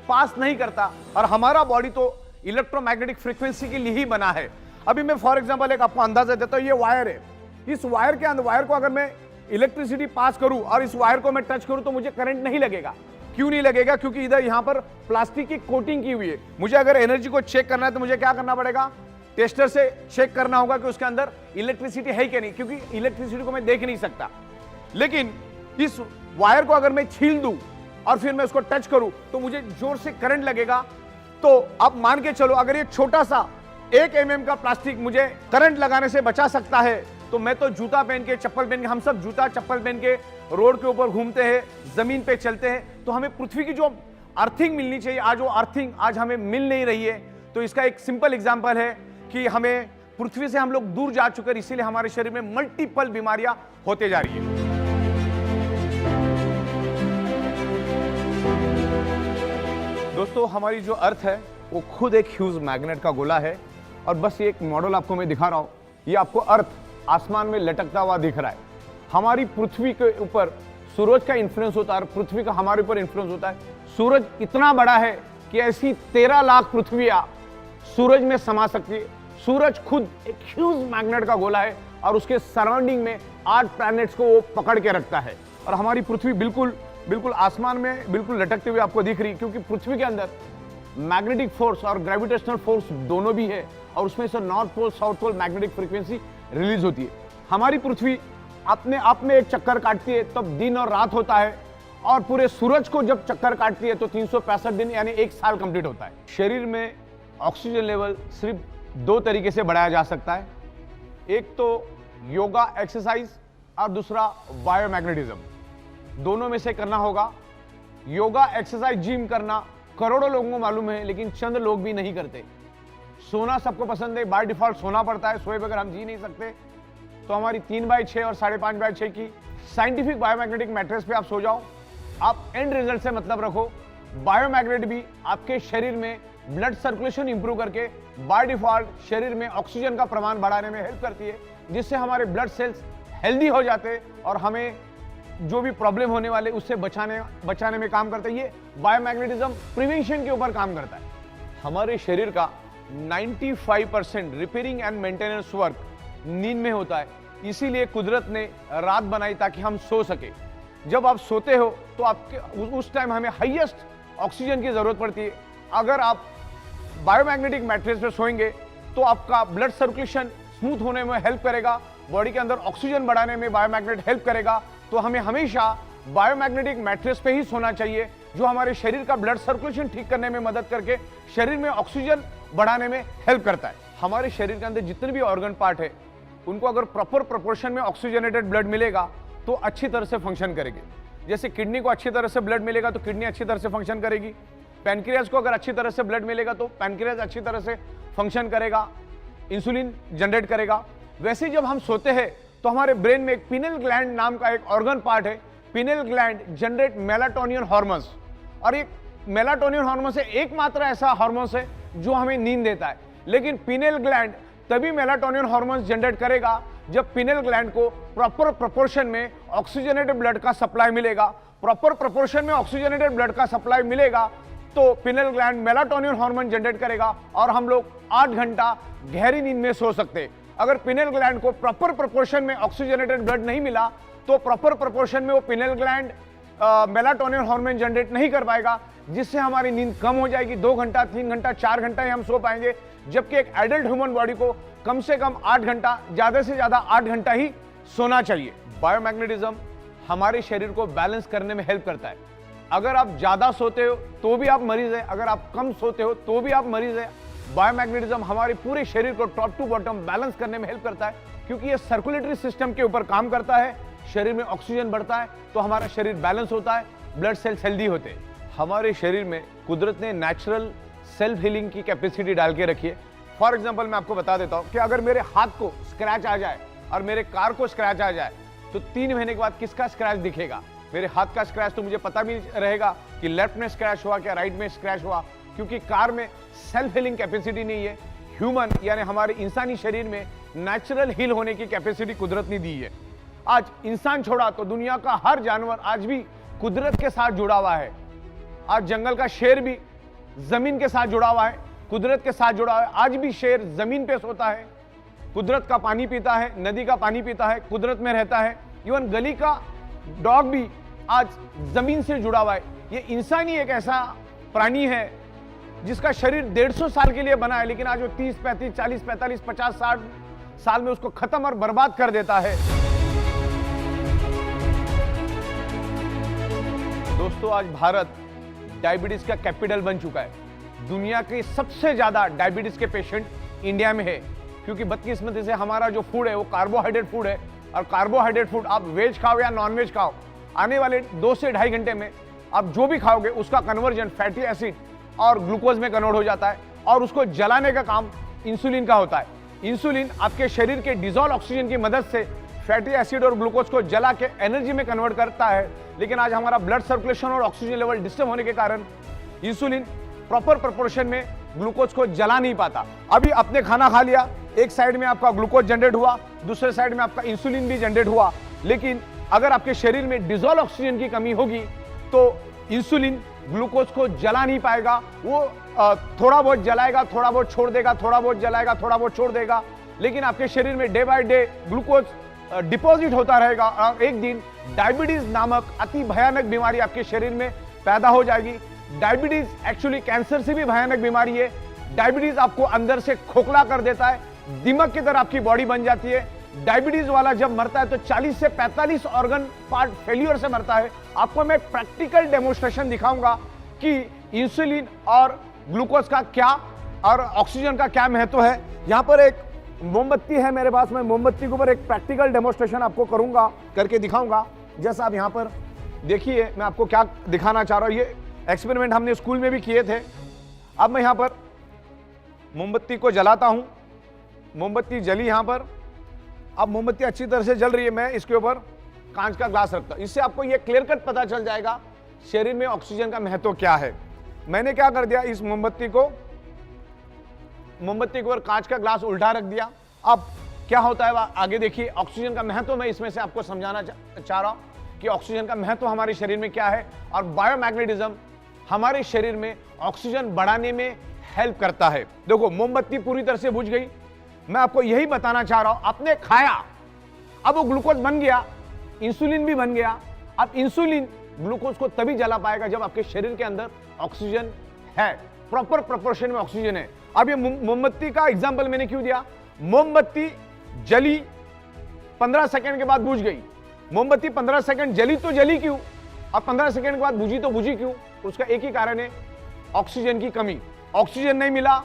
पास नहीं करता और हमारा बॉडी तो इलेक्ट्रोमैग्नेटिक फ्रीक्वेंसी के लिए ही बना है। अभी मैं फॉर एग्जांपल एक आपको अंदाजा देता हूं, ये वायर है, इस वायर के अंदर, वायर को अगर मैं इलेक्ट्रिसिटी पास करूं और इस वायर को मैं टच करूं तो मुझे करंट नहीं लगेगा। क्यों नहीं लगेगा? क्योंकि इधर यहां पर प्लास्टिक की कोटिंग की हुई है। मुझे अगर एनर्जी को चेक करना है तो मुझे क्या करना पड़ेगा? टेस्टर से चेक करना होगा कि उसके अंदर इलेक्ट्रिसिटी है कि नहीं, क्योंकि इलेक्ट्रिसिटी को मैं देख नहीं सकता। लेकिन इस वायर को अगर मैं छील दूं और फिर मैं उसको टच करूं तो मुझे जोर से करंट लगेगा। तो आप मान के चलो, अगर ये छोटा सा 1 mm का प्लास्टिक मुझे करंट लगाने से बचा सकता है, तो मैं तो जूता पहन के, चप्पल पहन के, हम सब जूता चप्पल पहन के रोड के ऊपर घूमते हैं, जमीन पे चलते हैं, तो हमें पृथ्वी की जो अर्थिंग मिलनी चाहिए, आज वो अर्थिंग आज हमें मिल नहीं रही है। तो इसका एक सिंपल एग्जांपल है कि हमें पृथ्वी से हम लोग दूर जा चुके हैं, इसीलिए हमारे शरीर में मल्टीपल बीमारियां होते जा रही है। दोस्तों, हमारी जो अर्थ है वो खुद एक ह्यूज मैग्नेट का गोला है, और बस ये एक मॉडल आपको मैं दिखा रहा हूं। ये आपको अर्थ आसमान में लटकता हुआ दिख रहा है। हमारी पृथ्वी के ऊपर सूरज का इन्फ्लुएंस होता है और पृथ्वी का हमारे ऊपर इन्फ्लुएंस होता है। सूरज इतना बड़ा है कि ऐसी 13 लाख पृथ्वियां सूरज में समा सकती है। सूरज खुद एक ह्यूज मैग्नेट का गोला है और उसके सराउंडिंग में 8 प्लैनेट्स को वो पकड़ के रखता है। और हमारी पृथ्वी बिल्कुल बिल्कुल आसमान में बिल्कुल लटकते हुए आपको दिख रही है, क्योंकि पृथ्वी के अंदर मैग्नेटिक फोर्स और ग्रेविटेशनल फोर्स दोनों भी है, और उसमें से north pole south pole magnetic frequency release होती है। हमारी पृथ्वी अपने आप में एक चक्कर काटती है तब दिन और रात होता है, और पूरे सूरज को जब चक्कर काटती है तो 365 दिन यानी 1 साल कंप्लीट होता है। शरीर में ऑक्सीजन लेवल सिर्फ 2 तरीके से बढ़ाया जा सकता है, एक तो योगा एक्सरसाइज और दूसरा बायोमैग्नेटिज्म। दोनों में से करना होगा। योगा एक्सरसाइज जिम करना करोड़ों लोगों को मालूम है, लेकिन चंद लोग भी नहीं करते। सोना सबको पसंद है, बाय डिफॉल्ट सोना पड़ता है, सोए बगैर हम जी नहीं सकते। तो हमारी 3/6 और 5.5/6 की साइंटिफिक बायोमैग्नेटिक मैट्रेस पे आप सो जाओ। आप एंड रिजल्ट से मतलब रखो। बायोमैग्नेट भी आपके शरीर में ब्लड सर्कुलेशन इंप्रूव करके बाय डिफॉल्ट शरीर में ऑक्सीजन का प्रमाण बढ़ाने में हेल्प करती है, जिससे हमारे ब्लड सेल्स हेल्दी हो जाते हैं और हमें जो भी प्रॉब्लम होने वाले उससे बचाने में काम करता है। ये बायोमैग्नेटिज्म प्रिवेंशन के ऊपर काम करता है। हमारे शरीर का 95% रिपेयरिंग एंड मेंटेनेंस वर्क नींद में होता है, इसीलिए कुदरत ने रात बनाई ताकि हम सो सके। जब आप सोते हो तो आपके उस टाइम हमें हाईएस्ट ऑक्सीजन की जरूरत पड़ती है। अगर आप बायोमैग्नेटिक मैट्रेस पे सोएंगे तो आपका ब्लड सर्कुलेशन स्मूथ होने में हेल्प करेगा, बॉडी के अंदर ऑक्सीजन बढ़ाने में बायोमैग्नेट हेल्प करेगा। तो हमें हमेशा बायोमैग्नेटिक मैट्रेस पे ही सोना चाहिए, जो हमारे शरीर का ब्लड सर्कुलेशन ठीक करने में मदद करके शरीर में ऑक्सीजन बढ़ाने में हेल्प करता है। हमारे शरीर के अंदर जितने भी ऑर्गन पार्ट है उनको अगर प्रॉपर प्रोपोर्शन में ऑक्सीजनेटेड ब्लड मिलेगा तो अच्छी तरह से फंक्शन करेगी। जैसे किडनी को अच्छी तरह से ब्लड मिलेगा तो किडनी अच्छी तरह से फंक्शन करेगी। पैनक्रियाज को अगर अच्छी तरह से ब्लड मिलेगा तो पैनक्रियाज अच्छी तरह से फंक्शन करेगा, इंसुलिन जनरेट करेगा। वैसे ही जब हम सोते हैं तो हमारे ब्रेन में एक पिनेल ग्लैंड नाम का एक ऑर्गन पार्ट है। Penal gland generate melatonin hormones, और एक मेलाटोनिन हार्मोन से एकमात्र ऐसा हार्मोन है जो हमें नींद देता है। लेकिन पिनेल ग्लैंड तभी मेलाटोनिन हार्मोन्स जनरेट करेगा जब पिनेल ग्लैंड को प्रॉपर प्रोपोर्शन में ऑक्सीजनेटेड ब्लड का सप्लाई मिलेगा। प्रॉपर प्रोपोर्शन में ऑक्सीजनेटेड ब्लड का सप्लाई मिलेगा तो penal gland melatonin hormone generate करेगा और हम लोग 8 घंटा गहरी नींद में सो सकते हैं। अगर पिनेल ग्लैंड को प्रॉपर प्रोपोर्शन में ऑक्सीजनेटेड ब्लड नहीं मिला तो प्रॉपर प्रोपोर्शन में वो penal gland melatonin hormone generate नहीं कर पाएगा, जिससे हमारी नींद कम हो जाएगी। 2 घंटा 3 घंटा 4 घंटा ही हम सो पाएंगे, जबकि एक एडल्ट ह्यूमन बॉडी को कम से कम 8 घंटा, ज्यादा से ज्यादा 8 घंटा ही सोना चाहिए। बायोमैग्नेटिज्म हमारे शरीर को बैलेंस करने में हेल्प करता है। अगर आप ज्यादा सोते हो तो भी आप मरीज है, अगर आप कम सोते हो तो भी आप मरीज है। बायोमैग्नेटिज्म हमारे पूरे शरीर को टॉप टू बॉटम बैलेंस करने में हेल्प करता है, क्योंकि ये सर्कुलेटरी सिस्टम के ऊपर काम करता है। शरीर में ऑक्सीजन बढ़ता है तो हमारा शरीर बैलेंस होता है, ब्लड सेल्स हेल्दी होते हैं। हमारे शरीर में कुदरत ने नेचुरल सेल्फ हीलिंग की कैपेसिटी डाल के रखी है। फॉर एग्जाम्पल मैं आपको बता देता हूँ कि अगर मेरे हाथ को स्क्रैच आ जाए और मेरे कार को स्क्रैच आ जाए तो 3 महीने के बाद किसका स्क्रैच दिखेगा? मेरे हाथ का स्क्रैच तो मुझे पता भी रहेगा कि लेफ्ट में स्क्रैच हुआ क्या राइट में स्क्रैच हुआ, क्योंकि कार में सेल्फ हीलिंग कैपेसिटी नहीं है। ह्यूमन यानी हमारे इंसानी शरीर में नेचुरल हील होने की कैपेसिटी कुदरत ने दी है। आज इंसान छोड़ा तो दुनिया का हर जानवर आज भी कुदरत के साथ जुड़ा हुआ है। आज जंगल का शेर भी जमीन के साथ जुड़ा हुआ है। कुदरत के साथ जुड़ा है। आज भी शेर जमीन पे सोता है, कुदरत का पानी पीता है, नदी का पानी पीता है, कुदरत में रहता है। इवन गली का डॉग भी आज जमीन से जुड़ा हुआ है। ये इंसान ही एक ऐसा प्राणी है जिसका शरीर 150 साल के लिए बना है, लेकिन आज वो 30, 35, 40, 45, 50, 60 साल में उसको खत्म और बर्बाद कर देता है। दोस्तों, आज भारत डायबिटीज का कैपिटल बन चुका है। दुनिया के सबसे ज्यादा डायबिटीज के पेशेंट इंडिया में है, क्योंकि बदकिस्मती से हमारा जो फूड है वो कार्बोहाइड्रेट फूड है, और कार्बोहाइड्रेट फूड आप वेज खाओ या नॉन वेज खाओ, आने वाले 2 से 2.5 घंटे में आप जो भी खाओगे उसका कन्वर्जन फैटी एसिड और ग्लूकोज में कन्वर्ट हो जाता है, और उसको जलाने का काम इंसुलिन का होता है। इंसुलिन आपके शरीर के डिजोल्व ऑक्सीजन की मदद से फैटी एसिड और ग्लूकोज को जला के एनर्जी में कन्वर्ट करता है, लेकिन आज हमारा ब्लड सर्कुलेशन और ऑक्सीजन लेवल डिस्टर्ब होने के कारण इंसुलिन प्रॉपर प्रोपोर्शन में ग्लूकोज को जला नहीं पाता। अभी आपने खाना खा लिया, एक साइड में आपका ग्लूकोज जनरेट हुआ, दूसरे साइड में आपका इंसुलिन भी जनरेट हुआ, लेकिन अगर आपके शरीर में डिजोल्व ऑक्सीजन की कमी होगी तो इंसुलिन ग्लूकोज को जला नहीं पाएगा। वो थोड़ा बहुत जलाएगा, थोड़ा बहुत छोड़ देगा, थोड़ा बहुत जलाएगा, थोड़ा बहुत छोड़ देगा, लेकिन आपके शरीर में day by day glucose deposit होता रहेगा, और एक दिन डायबिटीज नामक अति भयानक बीमारी आपके शरीर में पैदा हो जाएगी। डायबिटीज एक्चुअली कैंसर से भी भयानक बीमारी है। डायबिटीज आपको अंदर से खोखला कर देता है, दिमाग की तरह आपकी बॉडी बन जाती है। डायबिटीज वाला जब मरता है तो 40 से 45 ऑर्गन पार्ट फेल्यूर से मरता है। आपको मैं प्रैक्टिकल डेमोन्स्ट्रेशन दिखाऊंगा कि इंसुलिन और ग्लूकोज का क्या और ऑक्सीजन का क्या महत्व है। यहाँ पर एक मोमबत्ती है मेरे पास, मैं मोमबत्ती के ऊपर एक प्रैक्टिकल डेमोन्स्ट्रेशन आपको करूंगा, करके दिखाऊंगा। जैसा आप यहाँ पर देखिए, मैं आपको क्या दिखाना चाह रहा हूँ। ये एक्सपेरिमेंट हमने स्कूल में भी किए थे। अब मैं यहाँ पर मोमबत्ती को जलाता हूँ, मोमबत्ती जली यहाँ पर। अब मोमबत्ती अच्छी तरह से जल रही है, मैं इसके ऊपर कांच का ग्लास रखता हूँ। इससे आपको ये क्लियर कट पता चल जाएगा शरीर में ऑक्सीजन का महत्व क्या है। मैंने क्या कर दिया, इस मोमबत्ती के ऊपर कांच का ग्लास उल्टा रख दिया। अब क्या होता है आगे देखिए। ऑक्सीजन का महत्व मैं इसमें से आपको समझाना चाह रहा हूं कि ऑक्सीजन का महत्व हमारे शरीर में क्या है, और बायोमैग्नेटिज्म हमारे शरीर में ऑक्सीजन बढ़ाने में हेल्प करता है। देखो, मोमबत्ती पूरी तरह से बुझ गई। मैं आपको यही बताना चाह रहा हूं, आपने खाया, अब वो ग्लूकोज बन गया, इंसुलिन भी बन गया। अब इंसुलिन ग्लूकोज को तभी जला पाएगा जब आपके शरीर के अंदर ऑक्सीजन है, प्रॉपर प्रोपोर्शन में ऑक्सीजन है। अब ये मोमबत्ती का एग्जांपल मैंने क्यों दिया, मोमबत्ती जली 15 सेकंड के बाद बुझ गई। मोमबत्ती 15 सेकंड जली तो जली क्यों, अब 15 सेकंड के बाद बुझी तो बुझी क्यों? उसका एक ही कारण है, ऑक्सीजन की कमी। ऑक्सीजन नहीं मिला,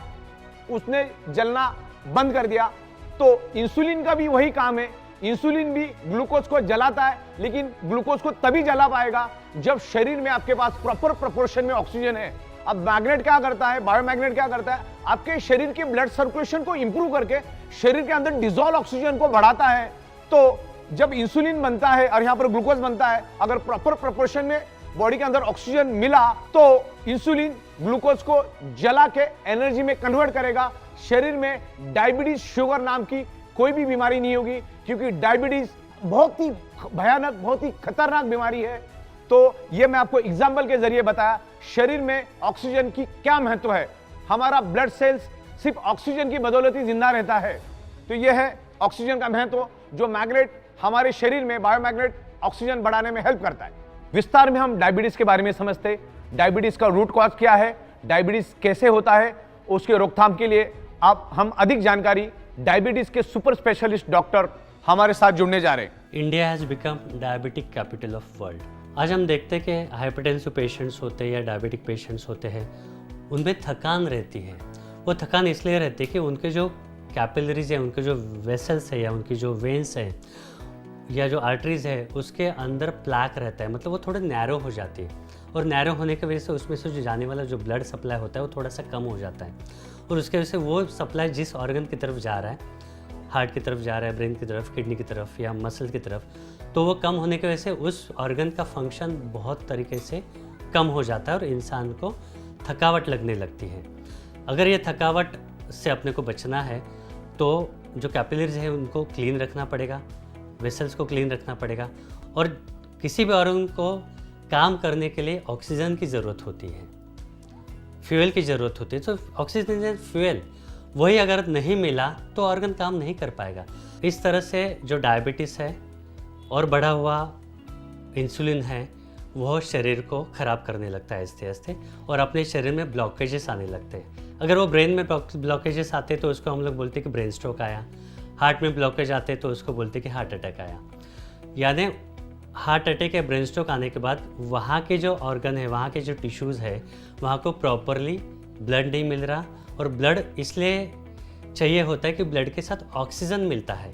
उसने जलना बंद कर दिया। तो इंसुलिन का भी वही काम है, इंसुलिन भी ग्लूकोज को जलाता है, लेकिन ग्लूकोज को तभी जला पाएगा जब शरीर में आपके पास प्रॉपर प्रोपोर्शन में ऑक्सीजन है। अब मैग्नेट क्या करता है, बायोमैग्नेट क्या करता है, आपके शरीर के ब्लड सर्कुलेशन को इंप्रूव करके शरीर के अंदर डिसॉल्व ऑक्सीजन को बढ़ाता है। तो जब इंसुलिन बनता है और यहां पर ग्लूकोज बनता है, अगर प्रॉपर प्रोपोर्शन में बॉडी के अंदर ऑक्सीजन मिला तो इंसुलिन ग्लूकोज को जला के एनर्जी में कन्वर्ट करेगा। शरीर में डायबिटीज शुगर नाम की कोई भी बीमारी नहीं होगी, क्योंकि डायबिटीज बहुत ही भयानक, बहुत ही खतरनाक बीमारी है। तो ये मैं आपको एग्जाम्पल के जरिए बताया शरीर में ऑक्सीजन की क्या महत्व है। हमारा ब्लड सेल्स सिर्फ ऑक्सीजन की बदौलत ही जिंदा रहता है। तो ये है ऑक्सीजन का महत्व, जो मैग्नेट हमारे शरीर में बायोमैग्नेट ऑक्सीजन बढ़ाने में हेल्प करता है। विस्तार में हम डायबिटीज के बारे में समझते, डायबिटीज का रूट कॉज क्या है, डायबिटीज कैसे होता है, उसके रोकथाम के लिए आप हम अधिक जानकारी डायबिटीज के सुपर स्पेशलिस्ट डॉक्टर हमारे साथ जुड़ने जा रहे हैं। India has become diabetic capital of world. आज हम देखते हैं कि हाइपरटेंसिव पेशेंट्स होते हैं या डायबिटिक पेशेंट्स होते हैं, उनमें थकान रहती है। वो थकान इसलिए रहती है कि उनके जो कैपिलरीज हैं, उनके जो वेसल्स है या उनकी जो वेन्स हैं या जो आर्टरीज है, उसके अंदर प्लैक रहता है, मतलब वो थोड़े नैरो हो जाती है, और नैरो होने की वजह से उसमें से जो जाने वाला जो ब्लड सप्लाई होता है वो थोड़ा सा कम हो जाता है, और उसके वजह से वो सप्लाई जिस ऑर्गन की तरफ जा रहा है, हार्ट की तरफ जा रहा है, ब्रेन की तरफ, किडनी की तरफ या मसल की तरफ, तो वो कम होने की वजह से उस ऑर्गन का फंक्शन बहुत तरीके से कम हो जाता है और इंसान को थकावट लगने लगती है। अगर ये थकावट से अपने को बचना है तो जो कैपिलरीज है उनको क्लीन रखना पड़ेगा, वेसल्स को क्लीन रखना पड़ेगा, और किसी भी ऑर्गन को काम करने के लिए ऑक्सीजन की ज़रूरत होती है। फ्यूल की ज़रूरत होती है, तो ऑक्सीजन फ्यूल वही अगर नहीं मिला तो ऑर्गन काम नहीं कर पाएगा। इस तरह से जो डायबिटीज़ है और बढ़ा हुआ इंसुलिन है वह शरीर को ख़राब करने लगता है आहिस्ते आहिस्ते, और अपने शरीर में ब्लॉकेजेस आने लगते हैं। अगर वो ब्रेन में ब्लॉकेजेस आते तो उसको हम लोग बोलते हैं कि ब्रेन स्ट्रोक आया, हार्ट में ब्लॉकेज आते तो उसको बोलते हैं कि हार्ट अटैक आया। यानी हार्ट अटैक या ब्रेन स्ट्रोक आने के बाद वहाँ के जो ऑर्गन है, वहाँ के जो टिश्यूज़ है, वहाँ को प्रॉपरली ब्लड नहीं मिल रहा, और ब्लड इसलिए चाहिए होता है कि ब्लड के साथ ऑक्सीजन मिलता है,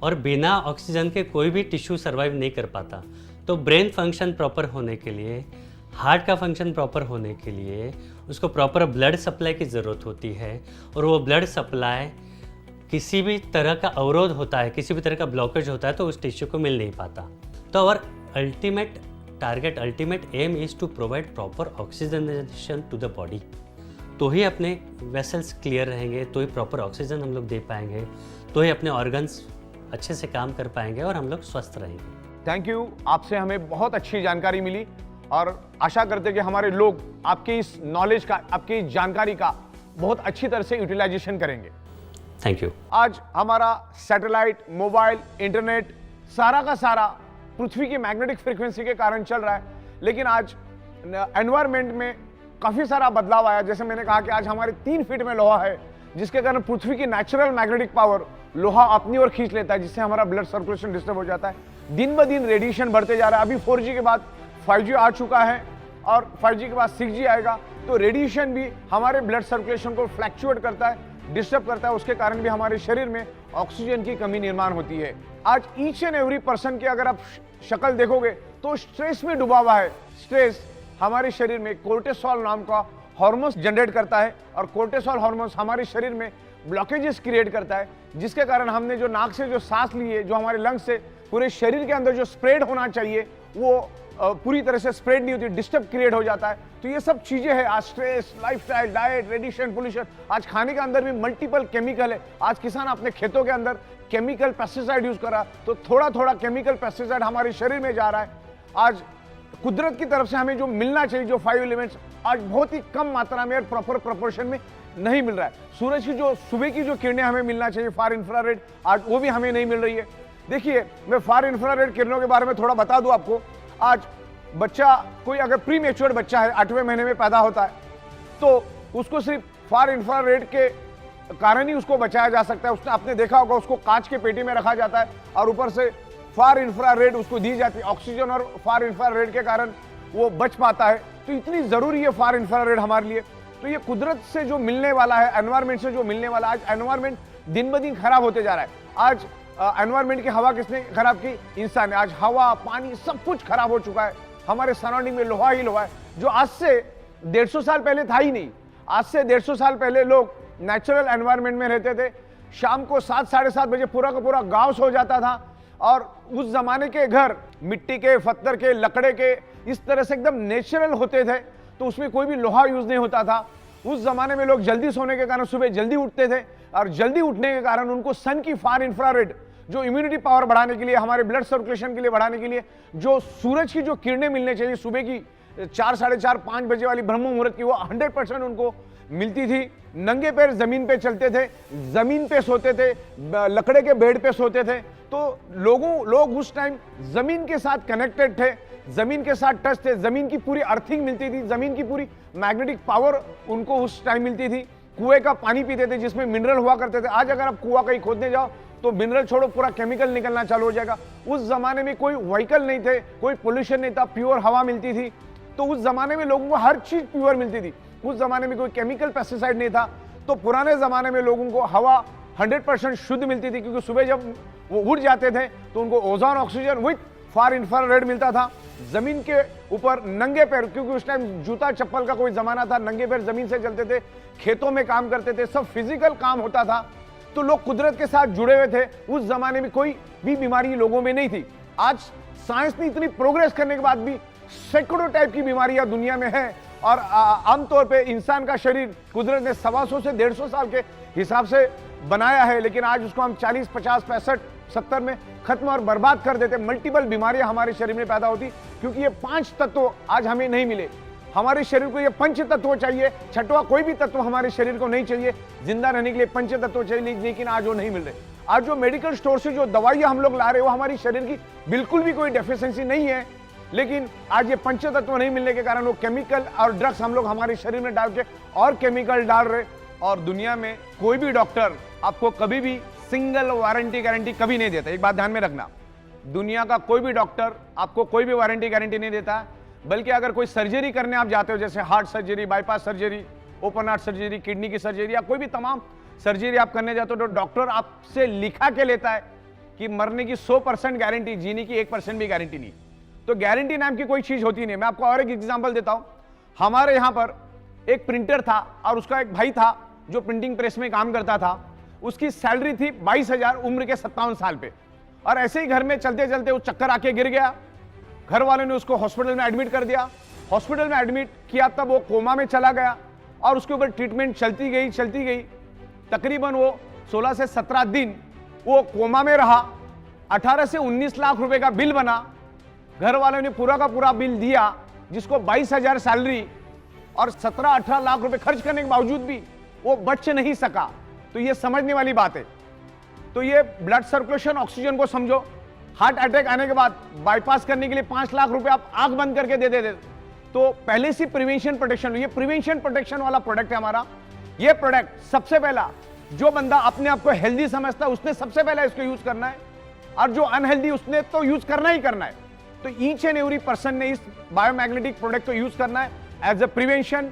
और बिना ऑक्सीजन के कोई भी टिश्यू सर्वाइव नहीं कर पाता। तो ब्रेन फंक्शन प्रॉपर होने के लिए, हार्ट का फंक्शन प्रॉपर होने के लिए उसको प्रॉपर ब्लड सप्लाई की ज़रूरत होती है, और वो ब्लड सप्लाई किसी भी तरह का अवरोध होता है, किसी भी तरह का ब्लॉकेज होता है तो उस टिश्यू को मिल नहीं पाता। तो our ultimate target, ultimate aim is to provide proper oxygenation to the body. तो ही अपने वेसल्स क्लियर रहेंगे, तो ही प्रॉपर ऑक्सीजन हम लोग दे पाएंगे, तो ही अपने ऑर्गन्स अच्छे से काम कर पाएंगे और हम लोग स्वस्थ रहेंगे। थैंक यू, आपसे हमें बहुत अच्छी जानकारी मिली और आशा करते कि हमारे लोग आपके इस नॉलेज का, आपकी इस जानकारी का बहुत अच्छी तरह से यूटिलाइजेशन करेंगे। Thank you. आज हमारा सैटेलाइट, मोबाइल, इंटरनेट सारा का सारा पृथ्वी की मैग्नेटिक फ्रीक्वेंसी के कारण चल रहा है, लेकिन आज एनवायरमेंट में काफ़ी सारा बदलाव आया। जैसे मैंने कहा कि आज हमारे 3 फीट में लोहा है, जिसके कारण पृथ्वी की नेचुरल मैग्नेटिक पावर लोहा अपनी ओर खींच लेता है, जिससे हमारा ब्लड सर्कुलेशन डिस्टर्ब हो जाता है। दिन ब दिन रेडिएशन बढ़ते जा रहा है। अभी 4G के बाद 5G आ चुका है और 5G के बाद 6G आएगा, तो रेडिएशन भी हमारे ब्लड सर्कुलेशन को फ्लैक्चुएट करता है, डिस्टर्ब करता है। उसके कारण भी हमारे शरीर में ऑक्सीजन की कमी निर्माण होती है। आज ईच एंड एवरी पर्सन की अगर आप शक्ल देखोगे तो स्ट्रेस में डूबा हुआ है। स्ट्रेस हमारे शरीर में कोर्टिसोल नाम का हार्मोन्स जनरेट करता है, और कोर्टिसोल हार्मोन्स हमारे शरीर में ब्लॉकेजेस क्रिएट करता है, जिसके कारण हमने जो नाक से जो सांस ली है, जो हमारे लंग्स से पूरे शरीर के अंदर जो स्प्रेड होना चाहिए वो पूरी तरह से स्प्रेड नहीं होती, डिस्टर्ब क्रिएट हो जाता है। तो ये सब चीजें हैं। आज stress, lifestyle, diet, radiation, pollution, आज खाने के अंदर भी मल्टीपल केमिकल है। आज किसान अपने खेतों के अंदर केमिकल पेस्टिसाइड यूज कर रहा है, तो थोड़ा थोड़ा केमिकल पेस्टिसाइड हमारे शरीर में जा रहा है। आज कुदरत की तरफ से हमें जो मिलना चाहिए, जो 5 एलिमेंट्स, आज बहुत ही कम मात्रा में और प्रॉपर प्रोपोर्शन में नहीं मिल रहा है। सूरज की जो सुबह की जो किरणें हमें मिलना चाहिए, फार इंफ्रारेड, आज वो भी हमें नहीं मिल रही है। देखिए, मैं फार इंफ्रारेड किरणों के बारे में थोड़ा बता दूं आपको। आज बच्चा, कोई अगर प्री मैच्योर्ड बच्चा है, 8वें महीने में पैदा होता है, तो उसको सिर्फ फार इंफ्रारेड के कारण ही उसको बचाया जा सकता है। उसने आपने देखा होगा, उसको कांच के पेटी में रखा जाता है और ऊपर से फार इंफ्रारेड उसको दी जाती है। ऑक्सीजन और फार इंफ्रारेड के कारण वो बच पाता है। तो इतनी जरूरी है फार इंफ्रारेड हमारे लिए। तो ये कुदरत से जो मिलने वाला है, एनवायरमेंट से जो मिलने वाला, आज एनवायरमेंट दिन ब दिन खराब होते जा रहा है। आज एनवायरमेंट की हवा किसने खराब की? इंसान ने। आज हवा, पानी, सब कुछ खराब हो चुका है। हमारे सराउंडिंग में लोहा ही लोहा है, जो आज से 150 साल पहले था ही नहीं। आज से 150 साल पहले लोग नेचुरल एनवायरमेंट में रहते थे। शाम को 7, साढ़े 7 बजे पूरा का पूरा गांव सो जाता था, और उस जमाने के घर मिट्टी के, पत्थर के, लकड़े के, इस तरह से एकदम नेचुरल होते थे। तो उसमें कोई भी लोहा यूज नहीं होता था। उस जमाने में लोग जल्दी सोने के कारण सुबह जल्दी उठते थे, और जल्दी उठने के कारण उनको सन की फार इंफ्रारेड, जो इम्यूनिटी पावर बढ़ाने के लिए, हमारे ब्लड सर्कुलेशन के लिए बढ़ाने के लिए, जो सूरज की जो किरणें मिलने चाहिए सुबह की 4, साढ़े 4, 5 बजे वाली ब्रह्म मुहूर्त की, वो 100% उनको मिलती थी। नंगे पैर जमीन पे चलते थे, जमीन पे सोते थे, लकड़े के बेड पे सोते थे। तो लोग उस टाइम जमीन के साथ कनेक्टेड थे, जमीन के साथ टच थे, जमीन की पूरी अर्थिंग मिलती थी, जमीन की पूरी मैग्नेटिक पावर उनको उस टाइम मिलती थी। कुएं का पानी पीते थे जिसमें मिनरल हुआ करते थे। आज अगर आप कुआं कहीं खोदने जाओ तो मिनरल छोड़ो, पूरा केमिकल निकलना चालू हो जाएगा। उस जमाने में कोई व्हीकल नहीं थे, कोई पोल्यूशन नहीं था, प्योर हवा मिलती थी। तो उस जमाने में लोगों को हर चीज प्योर मिलती थी। उस जमाने में कोई केमिकल पेस्टिसाइड नहीं था। तो पुराने जमाने में लोगों को हवा 100% शुद्ध मिलती थी, क्योंकि सुबह जब वो उठ जाते थे तो उनको ozone oxygen with far infrared मिलता था। जमीन के ऊपर नंगे पैर, क्योंकि उस टाइम जूता चप्पल का कोई जमाना था, नंगे पैर जमीन से चलते थे, खेतों में काम करते थे, सब फिजिकल काम होता था। तो लोग कुदरत के साथ जुड़े हुए थे। उस जमाने में कोई भी बीमारी लोगों में नहीं थी। आज साइंस ने इतनी प्रोग्रेस करने के बाद भी सैकड़ों टाइप की बीमारियां दुनिया में है, और आमतौर पे इंसान का शरीर कुदरत ने 125 से 150 साल के हिसाब से बनाया है, लेकिन आज उसको हम 40, 50, 65, 70 में खत्म और बर्बाद कर देते। मल्टीपल बीमारियां हमारे शरीर में पैदा होती, क्योंकि ये 5 तत्व आज हमें नहीं मिले। हमारे शरीर को ये पंच तत्व चाहिए, छठवां कोई भी तत्व हमारे शरीर को नहीं चाहिए। जिंदा रहने के लिए पंच तत्व चाहिए, लेकिन आज वो नहीं मिल रहे। आज जो मेडिकल स्टोर से जो दवाइयां हम लोग ला रहे हो, हमारी शरीर की बिल्कुल भी कोई डेफिशिएंसी नहीं है, लेकिन आज ये पंच तत्व नहीं मिलने के कारण वो केमिकल और ड्रग्स हम लोग हमारे शरीर में डाल के और केमिकल डाल रहे। और दुनिया में कोई भी डॉक्टर आपको कभी भी सिंगल वारंटी गारंटी कभी नहीं देता। एक बात ध्यान में रखना, दुनिया का कोई भी डॉक्टर आपको कोई भी वारंटी गारंटी नहीं देता। बल्कि अगर कोई सर्जरी करने आप जाते हो, जैसे heart surgery, bypass surgery, open heart surgery, kidney की सर्जरी या कोई भी तमाम सर्जरी आप करने जाते हो, तो डॉक्टर आपसे लिखा के लेता है कि मरने की 100% गारंटी, जीने की 1% भी गारंटी नहीं। तो गारंटी नाम की कोई चीज होती नहीं। मैं आपको और एक एग्जांपल देता हूं। हमारे यहां पर एक प्रिंटर था और उसका एक भाई था जो प्रिंटिंग प्रेस में काम करता था। उसकी सैलरी थी 22,000, उम्र के 57 साल पे। और ऐसे ही घर में चलते चलते वो चक्कर आके गिर गया। घर वालों ने उसको हॉस्पिटल में एडमिट कर दिया। हॉस्पिटल में एडमिट किया तब वो कोमा में चला गया और उसके ऊपर ट्रीटमेंट चलती गई। तकरीबन वो 16 से 17 दिन वो कोमा में रहा। 18 से 19 लाख रुपए का बिल बना। घर वालों ने पूरा का पूरा बिल दिया, जिसको 22,000 सैलरी और 17-18 लाख रुपए खर्च करने के बावजूद भी वो बच नहीं सका। तो ये समझने वाली बात है। तो ये ब्लड सर्कुलेशन, ऑक्सीजन को समझो। हार्ट अटैक आने के बाद बाईपास करने के लिए 5 लाख रुपए आप आंख बंद करके दे देते। तो पहले से प्रिवेंशन प्रोटेक्शन, ये प्रिवेंशन प्रोटेक्शन वाला प्रोडक्ट है हमारा। ये प्रोडक्ट सबसे पहला, जो बंदा अपने आप को हेल्दी समझता है उसने सबसे पहले इसको यूज करना है, और जो अनहेल्दी उसने तो यूज करना ही करना है। तो ईच एंड एवरी पर्सन ने इस बायोमैग्नेटिक प्रोडक्ट को यूज करना है as a prevention,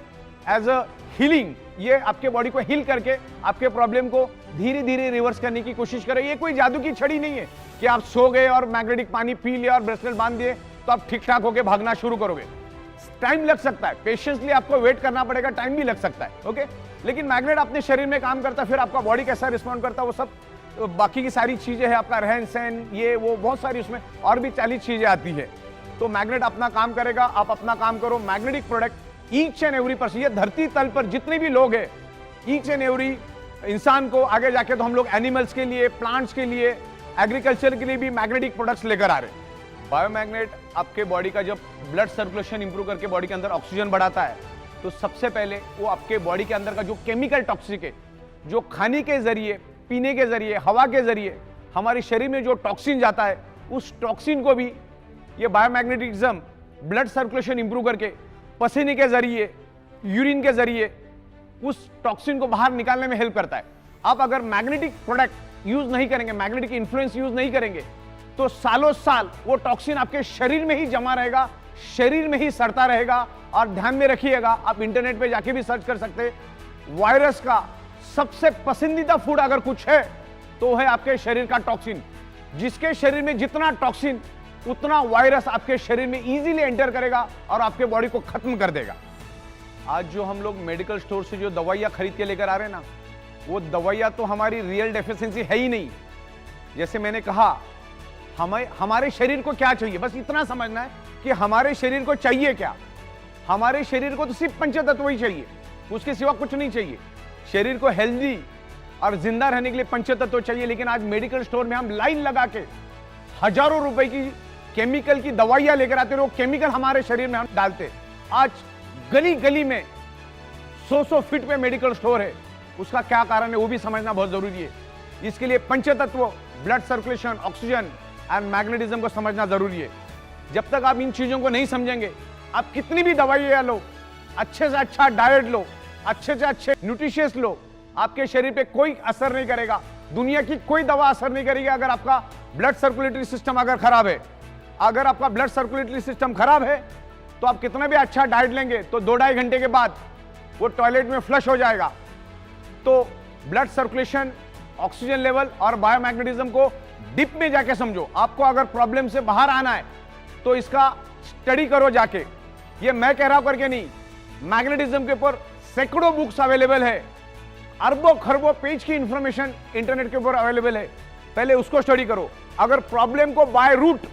as a healing. ये आपके बॉडी को हील करके आपके प्रॉब्लम को धीरे धीरे रिवर्स करने की कोशिश करे। ये कोई जादू की छड़ी नहीं है कि आप सो गए और मैग्नेटिक पानी पी लिया और ब्रेसलेट बांध दिए तो आप ठीक ठाक होकर भागना शुरू करोगे। टाइम लग सकता है, पेशेंसली आपको वेट करना पड़ेगा, टाइम भी लग सकता है, ओके। लेकिन मैग्नेट अपने शरीर में काम करता है, फिर आपका बॉडी कैसा रिस्पॉन्ड करता है वो सब बाकी की सारी चीजें हैं, आपका रहन सहन, ये वो बहुत सारी उसमें और भी 40 चीजें आती है। तो मैग्नेट अपना काम करेगा, आप अपना काम करो। Magnetic product each and every person, ये धरती तल पर जितने भी लोग हैं, ईच एंड एवरी इंसान को आगे जाके तो हम लोग एनिमल्स के लिए, प्लांट्स के लिए, एग्रीकल्चर के लिए भी मैग्नेटिक प्रोडक्ट्स लेकर आ रहे हैं। बायोमैग्नेट आपके बॉडी का जब ब्लड सर्कुलेशन इंप्रूव करके बॉडी के अंदर ऑक्सीजन बढ़ाता है, तो सबसे पहले वो आपके बॉडी के अंदर का जो केमिकल टॉक्सिक है, जो खाने के जरिए, पीने के जरिए, हवा के जरिए हमारे शरीर में जो टॉक्सिन जाता है, उस टॉक्सिन को भी ये बायोमैग्नेटिज्म ब्लड सर्कुलेशन इंप्रूव करके पसीने के जरिए, यूरिन के जरिए उस टॉक्सिन को बाहर निकालने में हेल्प करता है। आप अगर मैग्नेटिक प्रोडक्ट यूज नहीं करेंगे, मैग्नेटिक इन्फ्लुएंस यूज नहीं करेंगे, तो सालों साल वो टॉक्सिन आपके शरीर में ही जमा रहेगा, शरीर में ही सड़ता रहेगा। और ध्यान में रखिएगा, आप इंटरनेट पे जाके भी सर्च कर सकते हैं, वायरस का सबसे पसंदीदा फूड अगर कुछ है तो है आपके शरीर का टॉक्सिन। जिसके शरीर में जितना टॉक्सिन, उतना वायरस आपके शरीर में इजीली एंटर करेगा और आपके बॉडी को खत्म कर देगा। आज जो हम लोग मेडिकल स्टोर से जो दवाइयां खरीद के लेकर आ रहे हैं ना, वो दवाइयां तो हमारी रियल डेफिशिएंसी है ही नहीं। जैसे मैंने कहा, हमारे शरीर को क्या चाहिए, बस इतना समझना है कि हमारे शरीर को चाहिए क्या। हमारे शरीर को तो सिर्फ पंचतत्व ही चाहिए, उसके सिवा कुछ नहीं चाहिए। शरीर को हेल्दी और जिंदा रहने के लिए पंचतत्व चाहिए। लेकिन आज मेडिकल स्टोर में हम लाइन लगा के हजारों रुपए की केमिकल की दवाइयां लेकर आते हैं, वो केमिकल हमारे शरीर में हम डालते। आज गली गली में 100-100 फीट पे मेडिकल स्टोर है। उसका क्या कारण है वो भी समझना बहुत जरूरी है। इसके लिए पंचतत्व, blood circulation, oxygen and magnetism को समझना जरूरी है। जब तक आप इन चीजों को नहीं समझेंगे, आप कितनी भी दवाइयां लो, अच्छे से अच्छा डाइट लो, अच्छे से अच्छे न्यूट्रिशियस लो, आपके शरीर पे कोई असर नहीं करेगा। दुनिया की कोई दवा असर नहीं करेगी अगर आपका ब्लड सर्कुलेटरी सिस्टम अगर खराब है। अगर आपका ब्लड सर्कुलेटरी सिस्टम खराब है तो आप कितना भी अच्छा डाइट लेंगे तो 2-2.5 घंटे के बाद वो टॉयलेट में फ्लश हो जाएगा। तो ब्लड सर्कुलेशन, ऑक्सीजन लेवल और बायोमैग्नेटिज्म को डीप में जाके समझो। आपको अगर प्रॉब्लम से बाहर आना है तो इसका स्टडी करो जाके। ये मैं कह रहा हूं करके नहीं, मैग्नेटिज्म के ऊपर सैकड़ों बुक्स अवेलेबल है, अरबों खरबों पेज की इंफॉर्मेशन इंटरनेट के ऊपर अवेलेबल है। पहले उसको स्टडी करो। अगर प्रॉब्लम को बाय रूट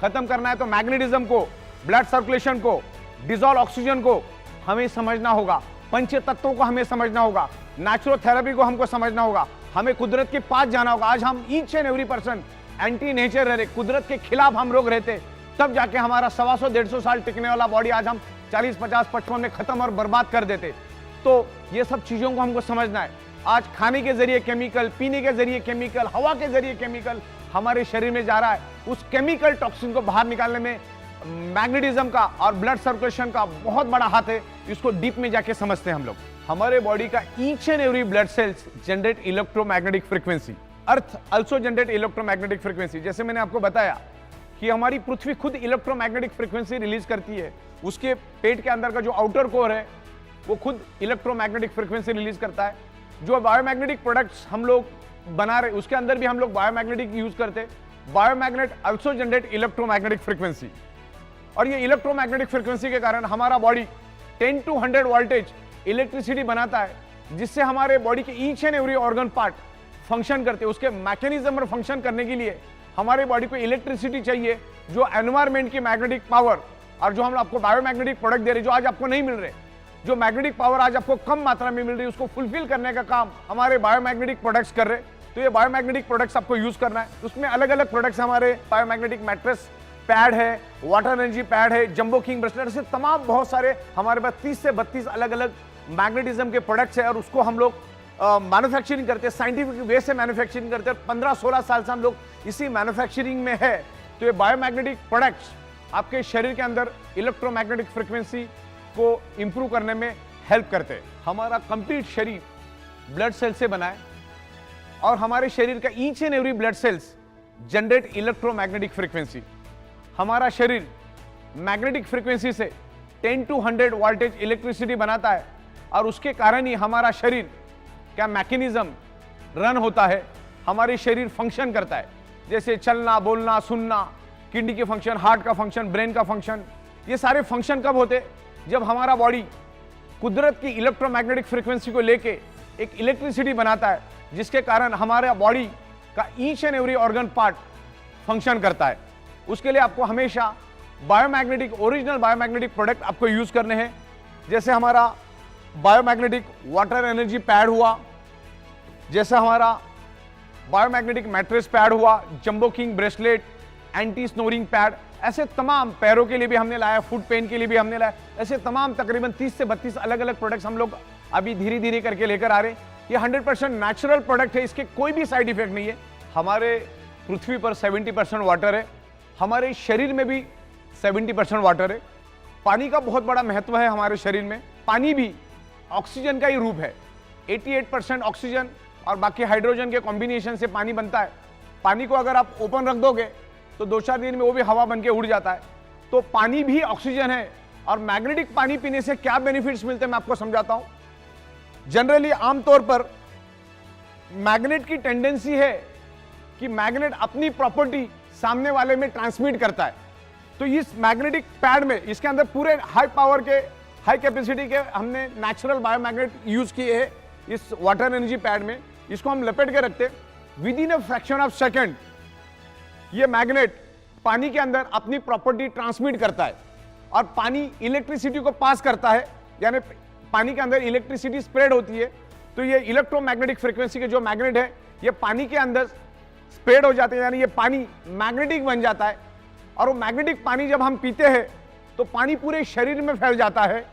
खत्म करना है तो मैग्नेटिज्म को, ब्लड सर्कुलेशन को, डिजॉल्व ऑक्सीजन को हमें समझना होगा, पंच तत्वों को हमें समझना होगा, नेचुरोथेरेपी को हमको समझना होगा, हमें कुदरत के पास जाना होगा। आज हम each and every person anti nature रह रहे, कुदरत के खिलाफ हम लोग रहते, तब जाके हमारा 125-150 साल टिकने वाला बॉडी आज हम 40, 50, 55 में खत्म और बर्बाद कर देते। तो ये सब चीजों को हमको समझना है। आज खाने के जरिए केमिकल, पीने के जरिए केमिकल, हवा के जरिए केमिकल हमारे शरीर में जा रहा है। उस केमिकल टॉक्सिन को बाहर निकालने में मैग्नेटिज्म का और ब्लड सर्कुलेशन का बहुत बड़ा हाथ है। इसको डीप में जाके समझते हैं हम लोग। हमारे बॉडी का each and every blood sales generate electromagnetic frequency, earth also generate electromagnetic frequency. जैसे मैंने आपको बताया कि हमारी पृथ्वी खुद इलेक्ट्रोमैग्नेटिक फ्रीक्वेंसी रिलीज करती है। उसके पेट के अंदर का जो आउटर कोर है वो खुद इलेक्ट्रोमैग्नेटिक फ्रीक्वेंसी रिलीज करता है। जो बायोमैग्नेटिक प्रोडक्ट्स हम लोग बना रहे उसके अंदर भी हम लोग बायोमैग्नेटिक यूज करते हैं। बायोमैग्नेट आल्सो जनरेट इलेक्ट्रोमैग्नेटिक फ्रीक्वेंसी, और ये इलेक्ट्रोमैग्नेटिक फ्रीक्वेंसी के कारण हमारा बॉडी 10 to 100 वोल्टेज इलेक्ट्रिसिटी बनाता है, जिससे हमारे बॉडी के each and every organ part function करते हैं। उसके मैकेनिज्म पर फंक्शन करने के लिए हमारे बॉडी को इलेक्ट्रिसिटी चाहिए, जो एनवायरमेंट की मैग्नेटिक पावर और जो हम आपको बायोमैग्नेटिक प्रोडक्ट दे रहे, जो आज आपको नहीं मिल रहे, जो मैग्नेटिक पावर आज आपको कम मात्रा में मिल रही है, उसको फुलफिल करने का काम हमारे बायोमैग्नेटिक प्रोडक्ट्स कर रहे। तो ये बायोमैग्नेटिक प्रोडक्ट्स आपको यूज करना है। उसमें अलग अलग प्रोडक्ट्स हमारे बायोमैग्नेटिक मैट्रेस पैड है, वाटर एनर्जी पैड है, जंबो किंग ब्रेसलेट, ऐसे तमाम बहुत सारे हमारे पास 30 से 32 अलग अलग मैग्नेटिज्म के प्रोडक्ट्स है, और उसको हम लोग मैन्युफैक्चरिंग करते हैं, साइंटिफिक वे से मैन्युफैक्चरिंग करते हैं। 15-16 साल से हम लोग इसी मैन्युफैक्चरिंग में है। तो ये बायोमैग्नेटिक प्रोडक्ट्स आपके शरीर के अंदर इलेक्ट्रोमैग्नेटिक फ्रीक्वेंसी को इंप्रूव करने में हेल्प करते हैं। हमारा कंप्लीट शरीर ब्लड सेल से बना है, और हमारे शरीर का each and every blood sales generate electromagnetic frequency. हमारा शरीर मैग्नेटिक फ्रीक्वेंसी से 10 to 100 वोल्टेज इलेक्ट्रिसिटी बनाता है, और उसके कारण ही हमारा शरीर का मैकेनिज्म रन होता है, हमारे शरीर फंक्शन करता है। जैसे चलना, बोलना, सुनना, किडनी के फंक्शन, हार्ट का फंक्शन, ब्रेन का फंक्शन, ये सारे फंक्शन कब होते? जब हमारा बॉडी कुदरत की इलेक्ट्रोमैग्नेटिक फ्रीक्वेंसी को लेके एक इलेक्ट्रिसिटी बनाता है, जिसके कारण हमारा बॉडी का each and every organ part function करता है। उसके लिए आपको हमेशा बायोमैग्नेटिक, ओरिजिनल बायोमैग्नेटिक प्रोडक्ट आपको यूज करने हैं। जैसे हमारा बायोमैग्नेटिक वाटर एनर्जी पैड हुआ, जैसे हमारा बायोमैग्नेटिक मैट्रेस पैड हुआ, jumbo king bracelet, anti snoring pad, ऐसे तमाम, पैरों के लिए भी हमने लाया, फुट पेन के लिए भी हमने लाया, ऐसे तमाम तकरीबन 30 से 32 अलग अलग प्रोडक्ट्स हम लोग अभी धीरे धीरे करके लेकर आ रहे हैं। ये 100% नेचुरल प्रोडक्ट है, इसके कोई भी साइड इफेक्ट नहीं है। हमारे पृथ्वी पर 70% वाटर है, हमारे शरीर में भी 70% वाटर है। पानी का बहुत बड़ा महत्व है हमारे शरीर में। पानी भी ऑक्सीजन का ही रूप है। 88% ऑक्सीजन और बाकी हाइड्रोजन के कॉम्बिनेशन से पानी बनता है। पानी को अगर आप ओपन रख दोगे तो 2-4 दिन में वो भी हवा बन के उड़ जाता है। तो पानी भी ऑक्सीजन है। और मैग्नेटिक पानी पीने से क्या बेनिफिट्स मिलते हैं मैं आपको समझाता हूं। जनरली आमतौर पर मैग्नेट की टेंडेंसी है कि मैग्नेट अपनी प्रॉपर्टी सामने वाले में ट्रांसमिट करता है। तो इस मैग्नेटिक पैड में, इसके अंदर पूरे हाई पावर के, हाई कैपेसिटी के हमने नेचुरल बायोमैग्नेट यूज किए हैं इस वाटर एनर्जी पैड में। इसको हम लपेट के रखते हैं, with in a fraction of second ये मैग्नेट पानी के अंदर अपनी प्रॉपर्टी ट्रांसमिट करता है और पानी इलेक्ट्रिसिटी को पास करता है, यानी पानी के अंदर इलेक्ट्रिसिटी स्प्रेड होती है। तो ये इलेक्ट्रोमैग्नेटिक फ्रीक्वेंसी के जो मैग्नेट है ये पानी के अंदर स्प्रेड हो जाते हैं, यानी ये पानी मैग्नेटिक बन जाता है। और वो मैग्नेटिक पानी जब हम पीते हैं तो पानी पूरे शरीर में फैल जाता है।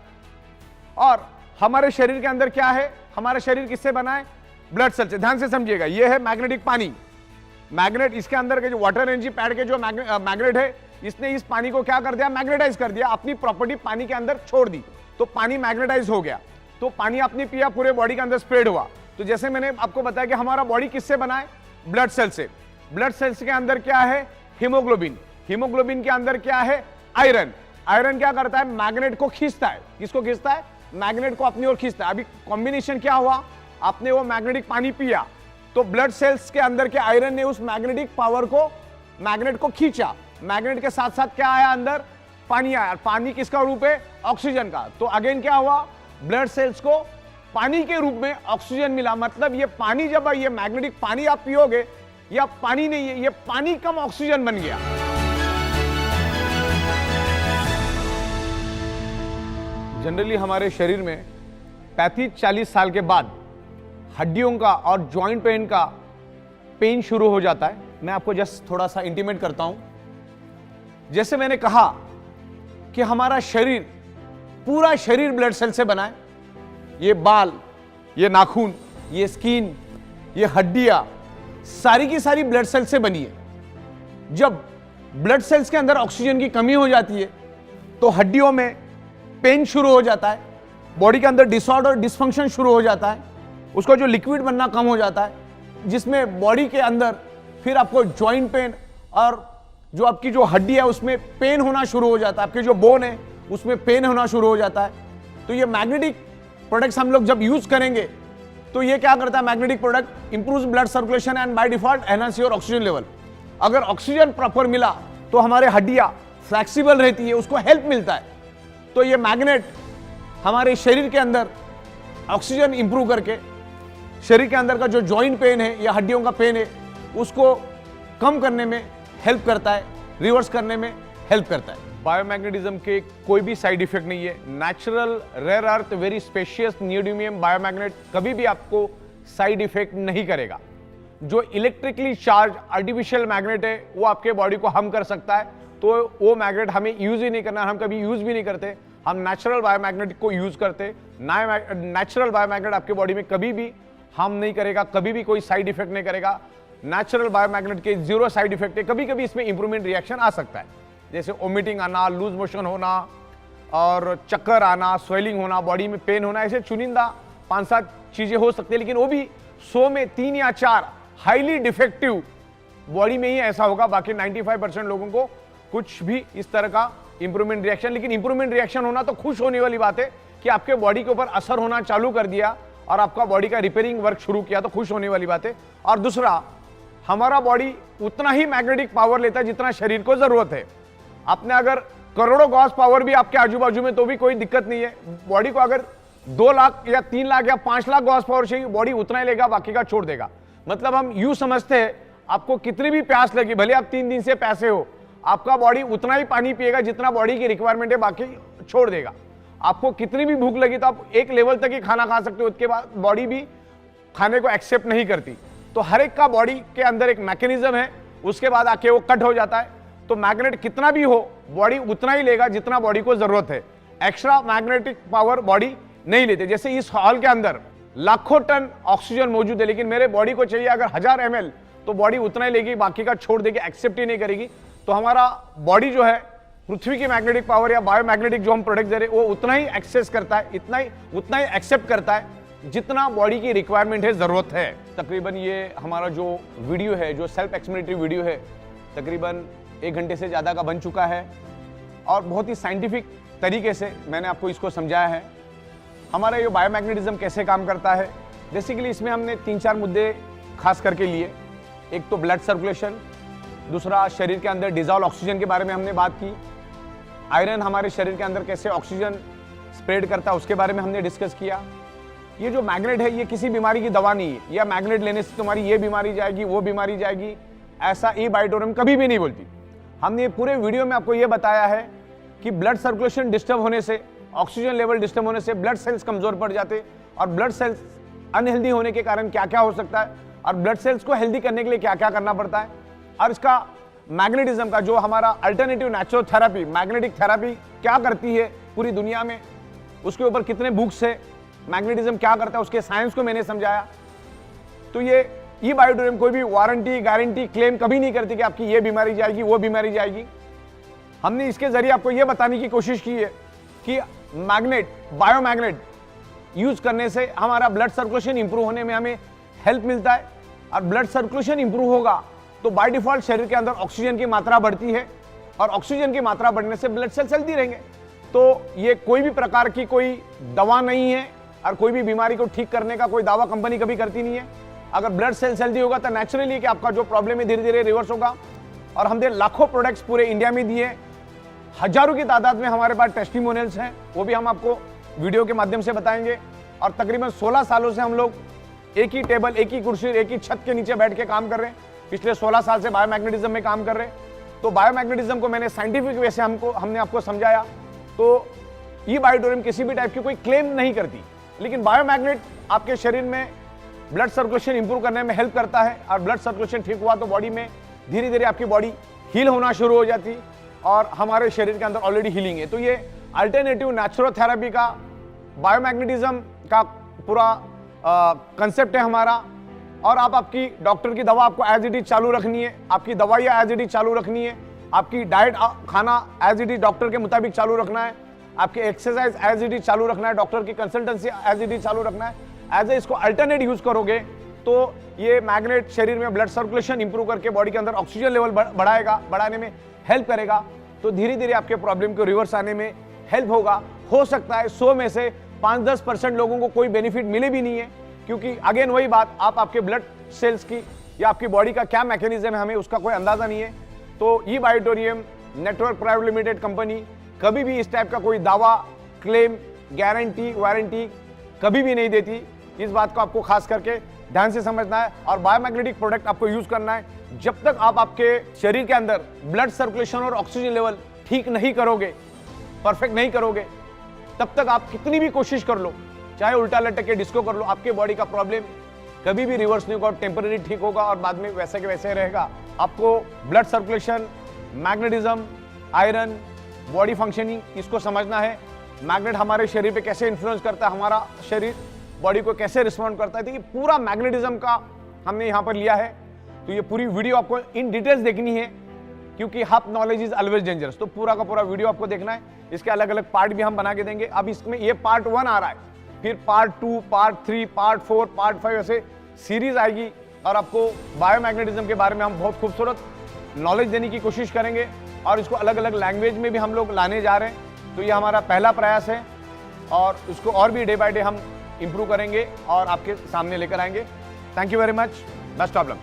और हमारे शरीर के अंदर क्या है, हमारा शरीर किससे बना है? ब्लड सेल से। ध्यान से समझिएगा, ये है मैग्नेटिक पानी। मैग्नेट, इसके अंदर के जो वाटर एनर्जी पैड के जो मैग्नेट है, इसने इस पानी को क्या कर दिया? मैग्नेटाइज कर दिया, अपनी प्रॉपर्टी पानी के अंदर छोड़ दी, तो पानी मैग्नेटाइज हो गया। तो पानी आपने पिया, पूरे बॉडी के अंदर स्प्रेड हुआ। तो जैसे मैंने आपको बताया कि हमारा बॉडी किससे बना है? ब्लड सेल से। ब्लड सेल्स के अंदर क्या है? हीमोग्लोबिन। हीमोग्लोबिन के अंदर क्या है? आयरन। आयरन क्या करता है? मैग्नेट को खींचता है। किसको खींचता है? मैग्नेट को अपनी ओर खींचता है। अभी कॉम्बिनेशन क्या हुआ? आपने वो मैग्नेटिक पानी पिया तो ब्लड सेल्स के अंदर के आयरन ने उस मैग्नेटिक पावर को, मैग्नेट को खींचा। मैग्नेट के साथ साथ क्या आया? अंदर पानी आया। पानी किसका रूप है? ऑक्सीजन का। तो अगेन क्या हुआ? ब्लड सेल्स को पानी के रूप में ऑक्सीजन मिला। मतलब ये पानी, जब ये मैग्नेटिक पानी आप पियोगे, या पानी नहीं है, ये पानी कम ऑक्सीजन बन गया। जनरली हमारे शरीर में 35-40 साल के बाद हड्डियों का और जॉइंट पेन का पेन शुरू हो जाता है। मैं आपको जस्ट थोड़ा सा इंटीमेट करता हूं। जैसे मैंने कहा कि हमारा शरीर पूरा शरीर ब्लड सेल से बना है। ये बाल, ये नाखून, ये स्किन, ये हड्डियां सारी की सारी ब्लड सेल से बनी है। जब ब्लड सेल्स के अंदर ऑक्सीजन की कमी हो जाती है तो हड्डियों में पेन शुरू हो जाता है, बॉडी के अंदर डिसऑर्डर डिसफंक्शन शुरू हो जाता है, उसका जो लिक्विड बनना कम हो जाता है, जिसमें बॉडी के अंदर फिर आपको जॉइंट पेन और जो आपकी जो हड्डी है उसमें पेन होना शुरू हो जाता है, आपके जो बोन है उसमें पेन होना शुरू हो जाता है। तो ये मैग्नेटिक प्रोडक्ट्स हम लोग जब यूज करेंगे तो ये क्या करता है, magnetic product improves blood circulation and by default enhance your oxygen level. अगर ऑक्सीजन प्रॉपर मिला तो हमारे हड्डियां फ्लेक्सिबल रहती है, उसको हेल्प मिलता है। तो ये मैग्नेट हमारे शरीर के अंदर ऑक्सीजन इंप्रूव करके शरीर के अंदर का जो जॉइंट पेन है या हड्डियों का पेन है उसको कम करने में हेल्प करता है, रिवर्स करने में हेल्प करता है। बायोमैग्नेटिज्म के कोई भी साइड इफेक्ट नहीं है। Natural rare earth very specious neodymium biomagnet कभी भी आपको साइड इफेक्ट नहीं करेगा। जो इलेक्ट्रिकली चार्ज आर्टिफिशियल मैग्नेट है वो आपके बॉडी को हार्म कर सकता है, तो वो मैग्नेट हमें यूज ही नहीं करना, हम कभी यूज भी नहीं करते। हम नेचुरल बायोमैग्नेट को यूज करते। नेचुरल बायोमैग्नेट आपके बॉडी में कभी भी हार्म नहीं करेगा, कभी भी कोई साइड इफेक्ट नहीं करेगा। नेचुरल बायोमैग्नेट के 0 साइड इफेक्ट है। कभी कभी इसमें इंप्रूवमेंट रिएक्शन आ सकता है, जैसे वोमिटिंग आना, लूज मोशन होना और चक्कर आना, स्वेलिंग होना, बॉडी में पेन होना, ऐसे चुनिंदा 5-7 चीजें हो सकती है, लेकिन वो भी 100 में 3 या 4 हाईली डिफेक्टिव बॉडी में ही ऐसा होगा। बाकी 95% लोगों को कुछ भी इस तरह का इंप्रूवमेंट रिएक्शन, लेकिन इंप्रूवमेंट रिएक्शन होना तो खुश होने वाली बात है कि आपके बॉडी के ऊपर असर होना चालू कर दिया और आपका बॉडी का रिपेयरिंग वर्क शुरू किया, तो खुश होने वाली बात है। और दूसरा, हमारा बॉडी उतना ही मैग्नेटिक पावर लेता है जितना शरीर को जरूरत है। आपने अगर करोड़ों गॉस पावर भी आपके आजू बाजू में तो भी कोई दिक्कत नहीं है। बॉडी को अगर 2 लाख या 3 लाख या 5 लाख गॉस पावर चाहिए, बॉडी उतना ही लेगा, बाकी का छोड़ देगा। मतलब हम यूं समझते हैं, आपको कितनी भी प्यास लगी, भले आप 3 दिन से प्यासे हो, आपका बॉडी उतना ही पानी पिएगा जितना बॉडी की रिक्वायरमेंट है, बाकी छोड़ देगा। आपको कितनी भी भूख लगी तो आप एक लेवल तक ही खाना खा सकते हो, उसके बाद बॉडी भी खाने को एक्सेप्ट नहीं करती। तो हर एक का बॉडी के अंदर एक मैकेनिज्म है, उसके बाद आके वो कट हो जाता है। तो मैग्नेट कितना भी हो, बॉडी उतना ही लेगा जितना बॉडी को जरूरत है। एक्स्ट्रा मैग्नेटिक पावर बॉडी नहीं लेते। जैसे इस हॉल के अंदर लाखों टन ऑक्सीजन मौजूद है, लेकिन मेरे बॉडी को चाहिए अगर 1000 ml, तो बॉडी उतना ही लेगी, बाकी का छोड़ देगी, एक्सेप्ट ही नहीं करेगी। तो हमारा बॉडी जो है पृथ्वी की मैग्नेटिक पावर या बायोमैग्नेटिक जो हम प्रोडक्ट दे रहे हैं वो उतना ही एक्सेस करता है, उतना ही एक्सेप्ट करता है जितना बॉडी की रिक्वायरमेंट है, जरूरत है। तकरीबन ये हमारा जो वीडियो है, जो सेल्फ एक्सप्लेनेटरी वीडियो है, तकरीबन 1 घंटे से ज़्यादा का बन चुका है और बहुत ही साइंटिफिक तरीके से मैंने आपको इसको समझाया है। हमारा ये बायोमैग्नेटिज्म कैसे काम करता है, बेसिकली इसमें हमने 3-4 मुद्दे खास करके लिए। एक तो ब्लड सर्कुलेशन, दूसरा शरीर के अंदर डिजॉल्व ऑक्सीजन के बारे में हमने बात की, आयरन हमारे शरीर के अंदर कैसे ऑक्सीजन स्प्रेड करता है उसके बारे में हमने डिस्कस किया। ये जो मैग्नेट है ये किसी बीमारी की दवा नहीं है, या मैग्नेट लेने से तुम्हारी ये बीमारी जाएगी, वो बीमारी जाएगी, ऐसा ई बायोटोरियम कभी भी नहीं बोलती। हमने पूरे वीडियो में आपको ये बताया है कि ब्लड सर्कुलेशन डिस्टर्ब होने से, ऑक्सीजन लेवल डिस्टर्ब होने से ब्लड सेल्स कमजोर पड़ जाते, और ब्लड सेल्स अनहेल्दी होने के कारण क्या क्या हो सकता है, और ब्लड सेल्स को हेल्दी करने के लिए क्या क्या करना पड़ता है, और इसका मैग्नेटिज्म का जो हमारा alternative natural therapy, magnetic therapy क्या करती है पूरी दुनिया में, उसके ऊपर कितने बुक्स है, मैग्नेटिज्म क्या करता है, उसके साइंस को मैंने समझाया। तो ये ई बायोटोरियम कोई भी वारंटी गारंटी क्लेम कभी नहीं करती कि आपकी ये बीमारी जाएगी, वो बीमारी जाएगी। हमने इसके जरिए आपको ये बताने की कोशिश की है कि मैग्नेट, बायोमैग्नेट यूज करने से हमारा ब्लड सर्कुलेशन इंप्रूव होने में हमें हेल्प मिलता है, और ब्लड सर्कुलेशन इंप्रूव होगा तो बाय डिफॉल्ट शरीर के अंदर ऑक्सीजन की मात्रा बढ़ती है, और ऑक्सीजन की मात्रा बढ़ने से ब्लड सेल्स हेल्दी रहेंगे। तो ये कोई भी प्रकार की कोई दवा नहीं है, और कोई भी बीमारी को ठीक करने का कोई दावा कंपनी कभी करती नहीं है। अगर ब्लड सेल्स हेल्दी होगा तो नेचुरली कि आपका जो प्रॉब्लम है धीरे धीरे रिवर्स होगा। और हमने लाखों प्रोडक्ट्स पूरे इंडिया में दिए, हजारों की तादाद में हमारे पास टेस्टिमोनियल्स हैं, वो भी हम आपको वीडियो के माध्यम से बताएंगे। और तकरीबन 16 सालों से हम लोग एक ही टेबल, एक ही कुर्सी, एक ही छत के नीचे बैठ के काम कर रहे हैं। पिछले 16 साल से बायोमैग्नेटिज्म में काम कर रहे हैं। तो बायोमैग्नेटिज्म को मैंने साइंटिफिक वे से हमने आपको समझाया। तो ई बायोटोरियम किसी भी टाइप की कोई क्लेम नहीं करती, लेकिन बायोमैग्नेट आपके शरीर में ब्लड सर्कुलेशन इंप्रूव करने में हेल्प करता है, और ब्लड सर्कुलेशन ठीक हुआ तो बॉडी में धीरे धीरे आपकी बॉडी हील होना शुरू हो जाती, और हमारे शरीर के अंदर ऑलरेडी हीलिंग है। तो ये अल्टरनेटिव नेचुरोथेरेपी का, बायोमैग्नेटिज्म का पूरा कंसेप्ट है हमारा। और आप आपकी डॉक्टर की दवा आपको एज इट इज चालू रखनी है, आपकी दवाइयाँ एज इट इज चालू रखनी है, आपकी डाइट खाना एज इट इज डॉक्टर के मुताबिक चालू रखना है, आपके एक्सरसाइज एज इट इज चालू रखना है, डॉक्टर की कंसल्टेंसी एज इट इज चालू रखना है। एज ए इसको अल्टरनेट यूज करोगे तो ये मैग्नेट शरीर में ब्लड सर्कुलेशन इंप्रूव करके बॉडी के अंदर ऑक्सीजन लेवल बढ़ाने में हेल्प करेगा। तो धीरे धीरे आपके प्रॉब्लम को रिवर्स आने में हेल्प होगा। हो सकता है 100 में से 5-10% लोगों को कोई बेनिफिट मिले भी नहीं है, क्योंकि अगेन वही बात, आप आपके ब्लड सेल्स की या आपकी बॉडी का क्या मैकेनिज्म है हमें उसका कोई अंदाजा नहीं है। तो ई बायोटोरियम नेटवर्क प्राइवेट लिमिटेड कंपनी कभी भी इस टाइप का कोई दावा, क्लेम, गारंटी, वारंटी कभी भी नहीं देती। इस बात को आपको खास करके ध्यान से समझना है। और बायोमैग्नेटिक प्रोडक्ट आपको यूज करना है जब तक आप आपके शरीर के अंदर ब्लड सर्कुलेशन और ऑक्सीजन लेवल ठीक नहीं करोगे, परफेक्ट नहीं करोगे, तब तक आप कितनी भी कोशिश कर लो, चाहे उल्टा लटक के डिस्को कर लो, आपके बॉडी का प्रॉब्लम कभी भी रिवर्स नहीं होगा, टेम्पररी ठीक होगा और बाद में वैसे के वैसे रहेगा। आपको blood circulation, magnetism, iron, body functioning, इसको समझना है। मैग्नेट हमारे शरीर पे कैसे इन्फ्लुएंस करता है, हमारा शरीर बॉडी को कैसे रिस्पॉन्ड करता है, तो ये पूरा मैग्नेटिज्म का हमने यहाँ पर लिया है। तो ये पूरी वीडियो आपको इन डिटेल्स देखनी है, क्योंकि half knowledge is always dangerous. तो पूरा का पूरा वीडियो आपको देखना है। इसके अलग अलग पार्ट भी हम बना के देंगे। अब इसमें ये पार्ट 1 आ रहा है, फिर पार्ट 2, पार्ट 3, पार्ट 4, पार्ट 5 ऐसे सीरीज आएगी और आपको बायोमैग्नेटिज्म के बारे में हम बहुत खूबसूरत नॉलेज देने की कोशिश करेंगे और इसको अलग अलग लैंग्वेज में भी हम लोग लाने जा रहे हैं। तो ये हमारा पहला प्रयास है और इसको और भी डे बाय डे हम इंप्रूव करेंगे और आपके सामने लेकर आएंगे। Thank you very much. Best of luck.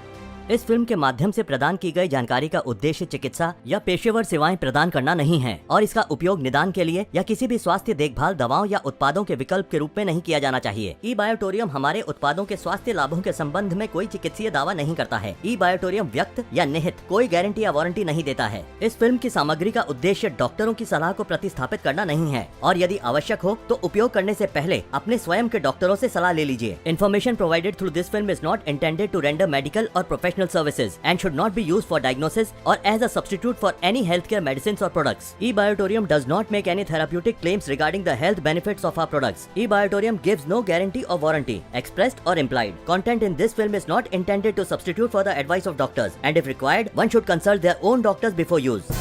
इस फिल्म के माध्यम से प्रदान की गई जानकारी का उद्देश्य चिकित्सा या पेशेवर सेवाएं प्रदान करना नहीं है और इसका उपयोग निदान के लिए या किसी भी स्वास्थ्य देखभाल दवाओं या उत्पादों के विकल्प के रूप में नहीं किया जाना चाहिए। ई बायोटोरियम हमारे उत्पादों के स्वास्थ्य लाभों के संबंध में कोई चिकित्सीय दावा नहीं करता है। ई बायोटोरियम व्यक्त या निहित कोई गारंटी या वारंटी नहीं देता है। इस फिल्म की सामग्री का उद्देश्य डॉक्टरों की सलाह को प्रतिस्थापित करना नहीं है और यदि आवश्यक हो तो उपयोग करने से पहले अपने स्वयं के डॉक्टरों से सलाह ले लीजिए। Information provided through this film is not intended to render medical और professional services and should not be used for diagnosis or as a substitute for any healthcare medicines or products. eBiotorium does not make any therapeutic claims regarding the health benefits of our products. eBiotorium gives no guarantee or warranty, expressed or implied. Content in this film is not intended to substitute for the advice of doctors, and if required, one should consult their own doctors before use.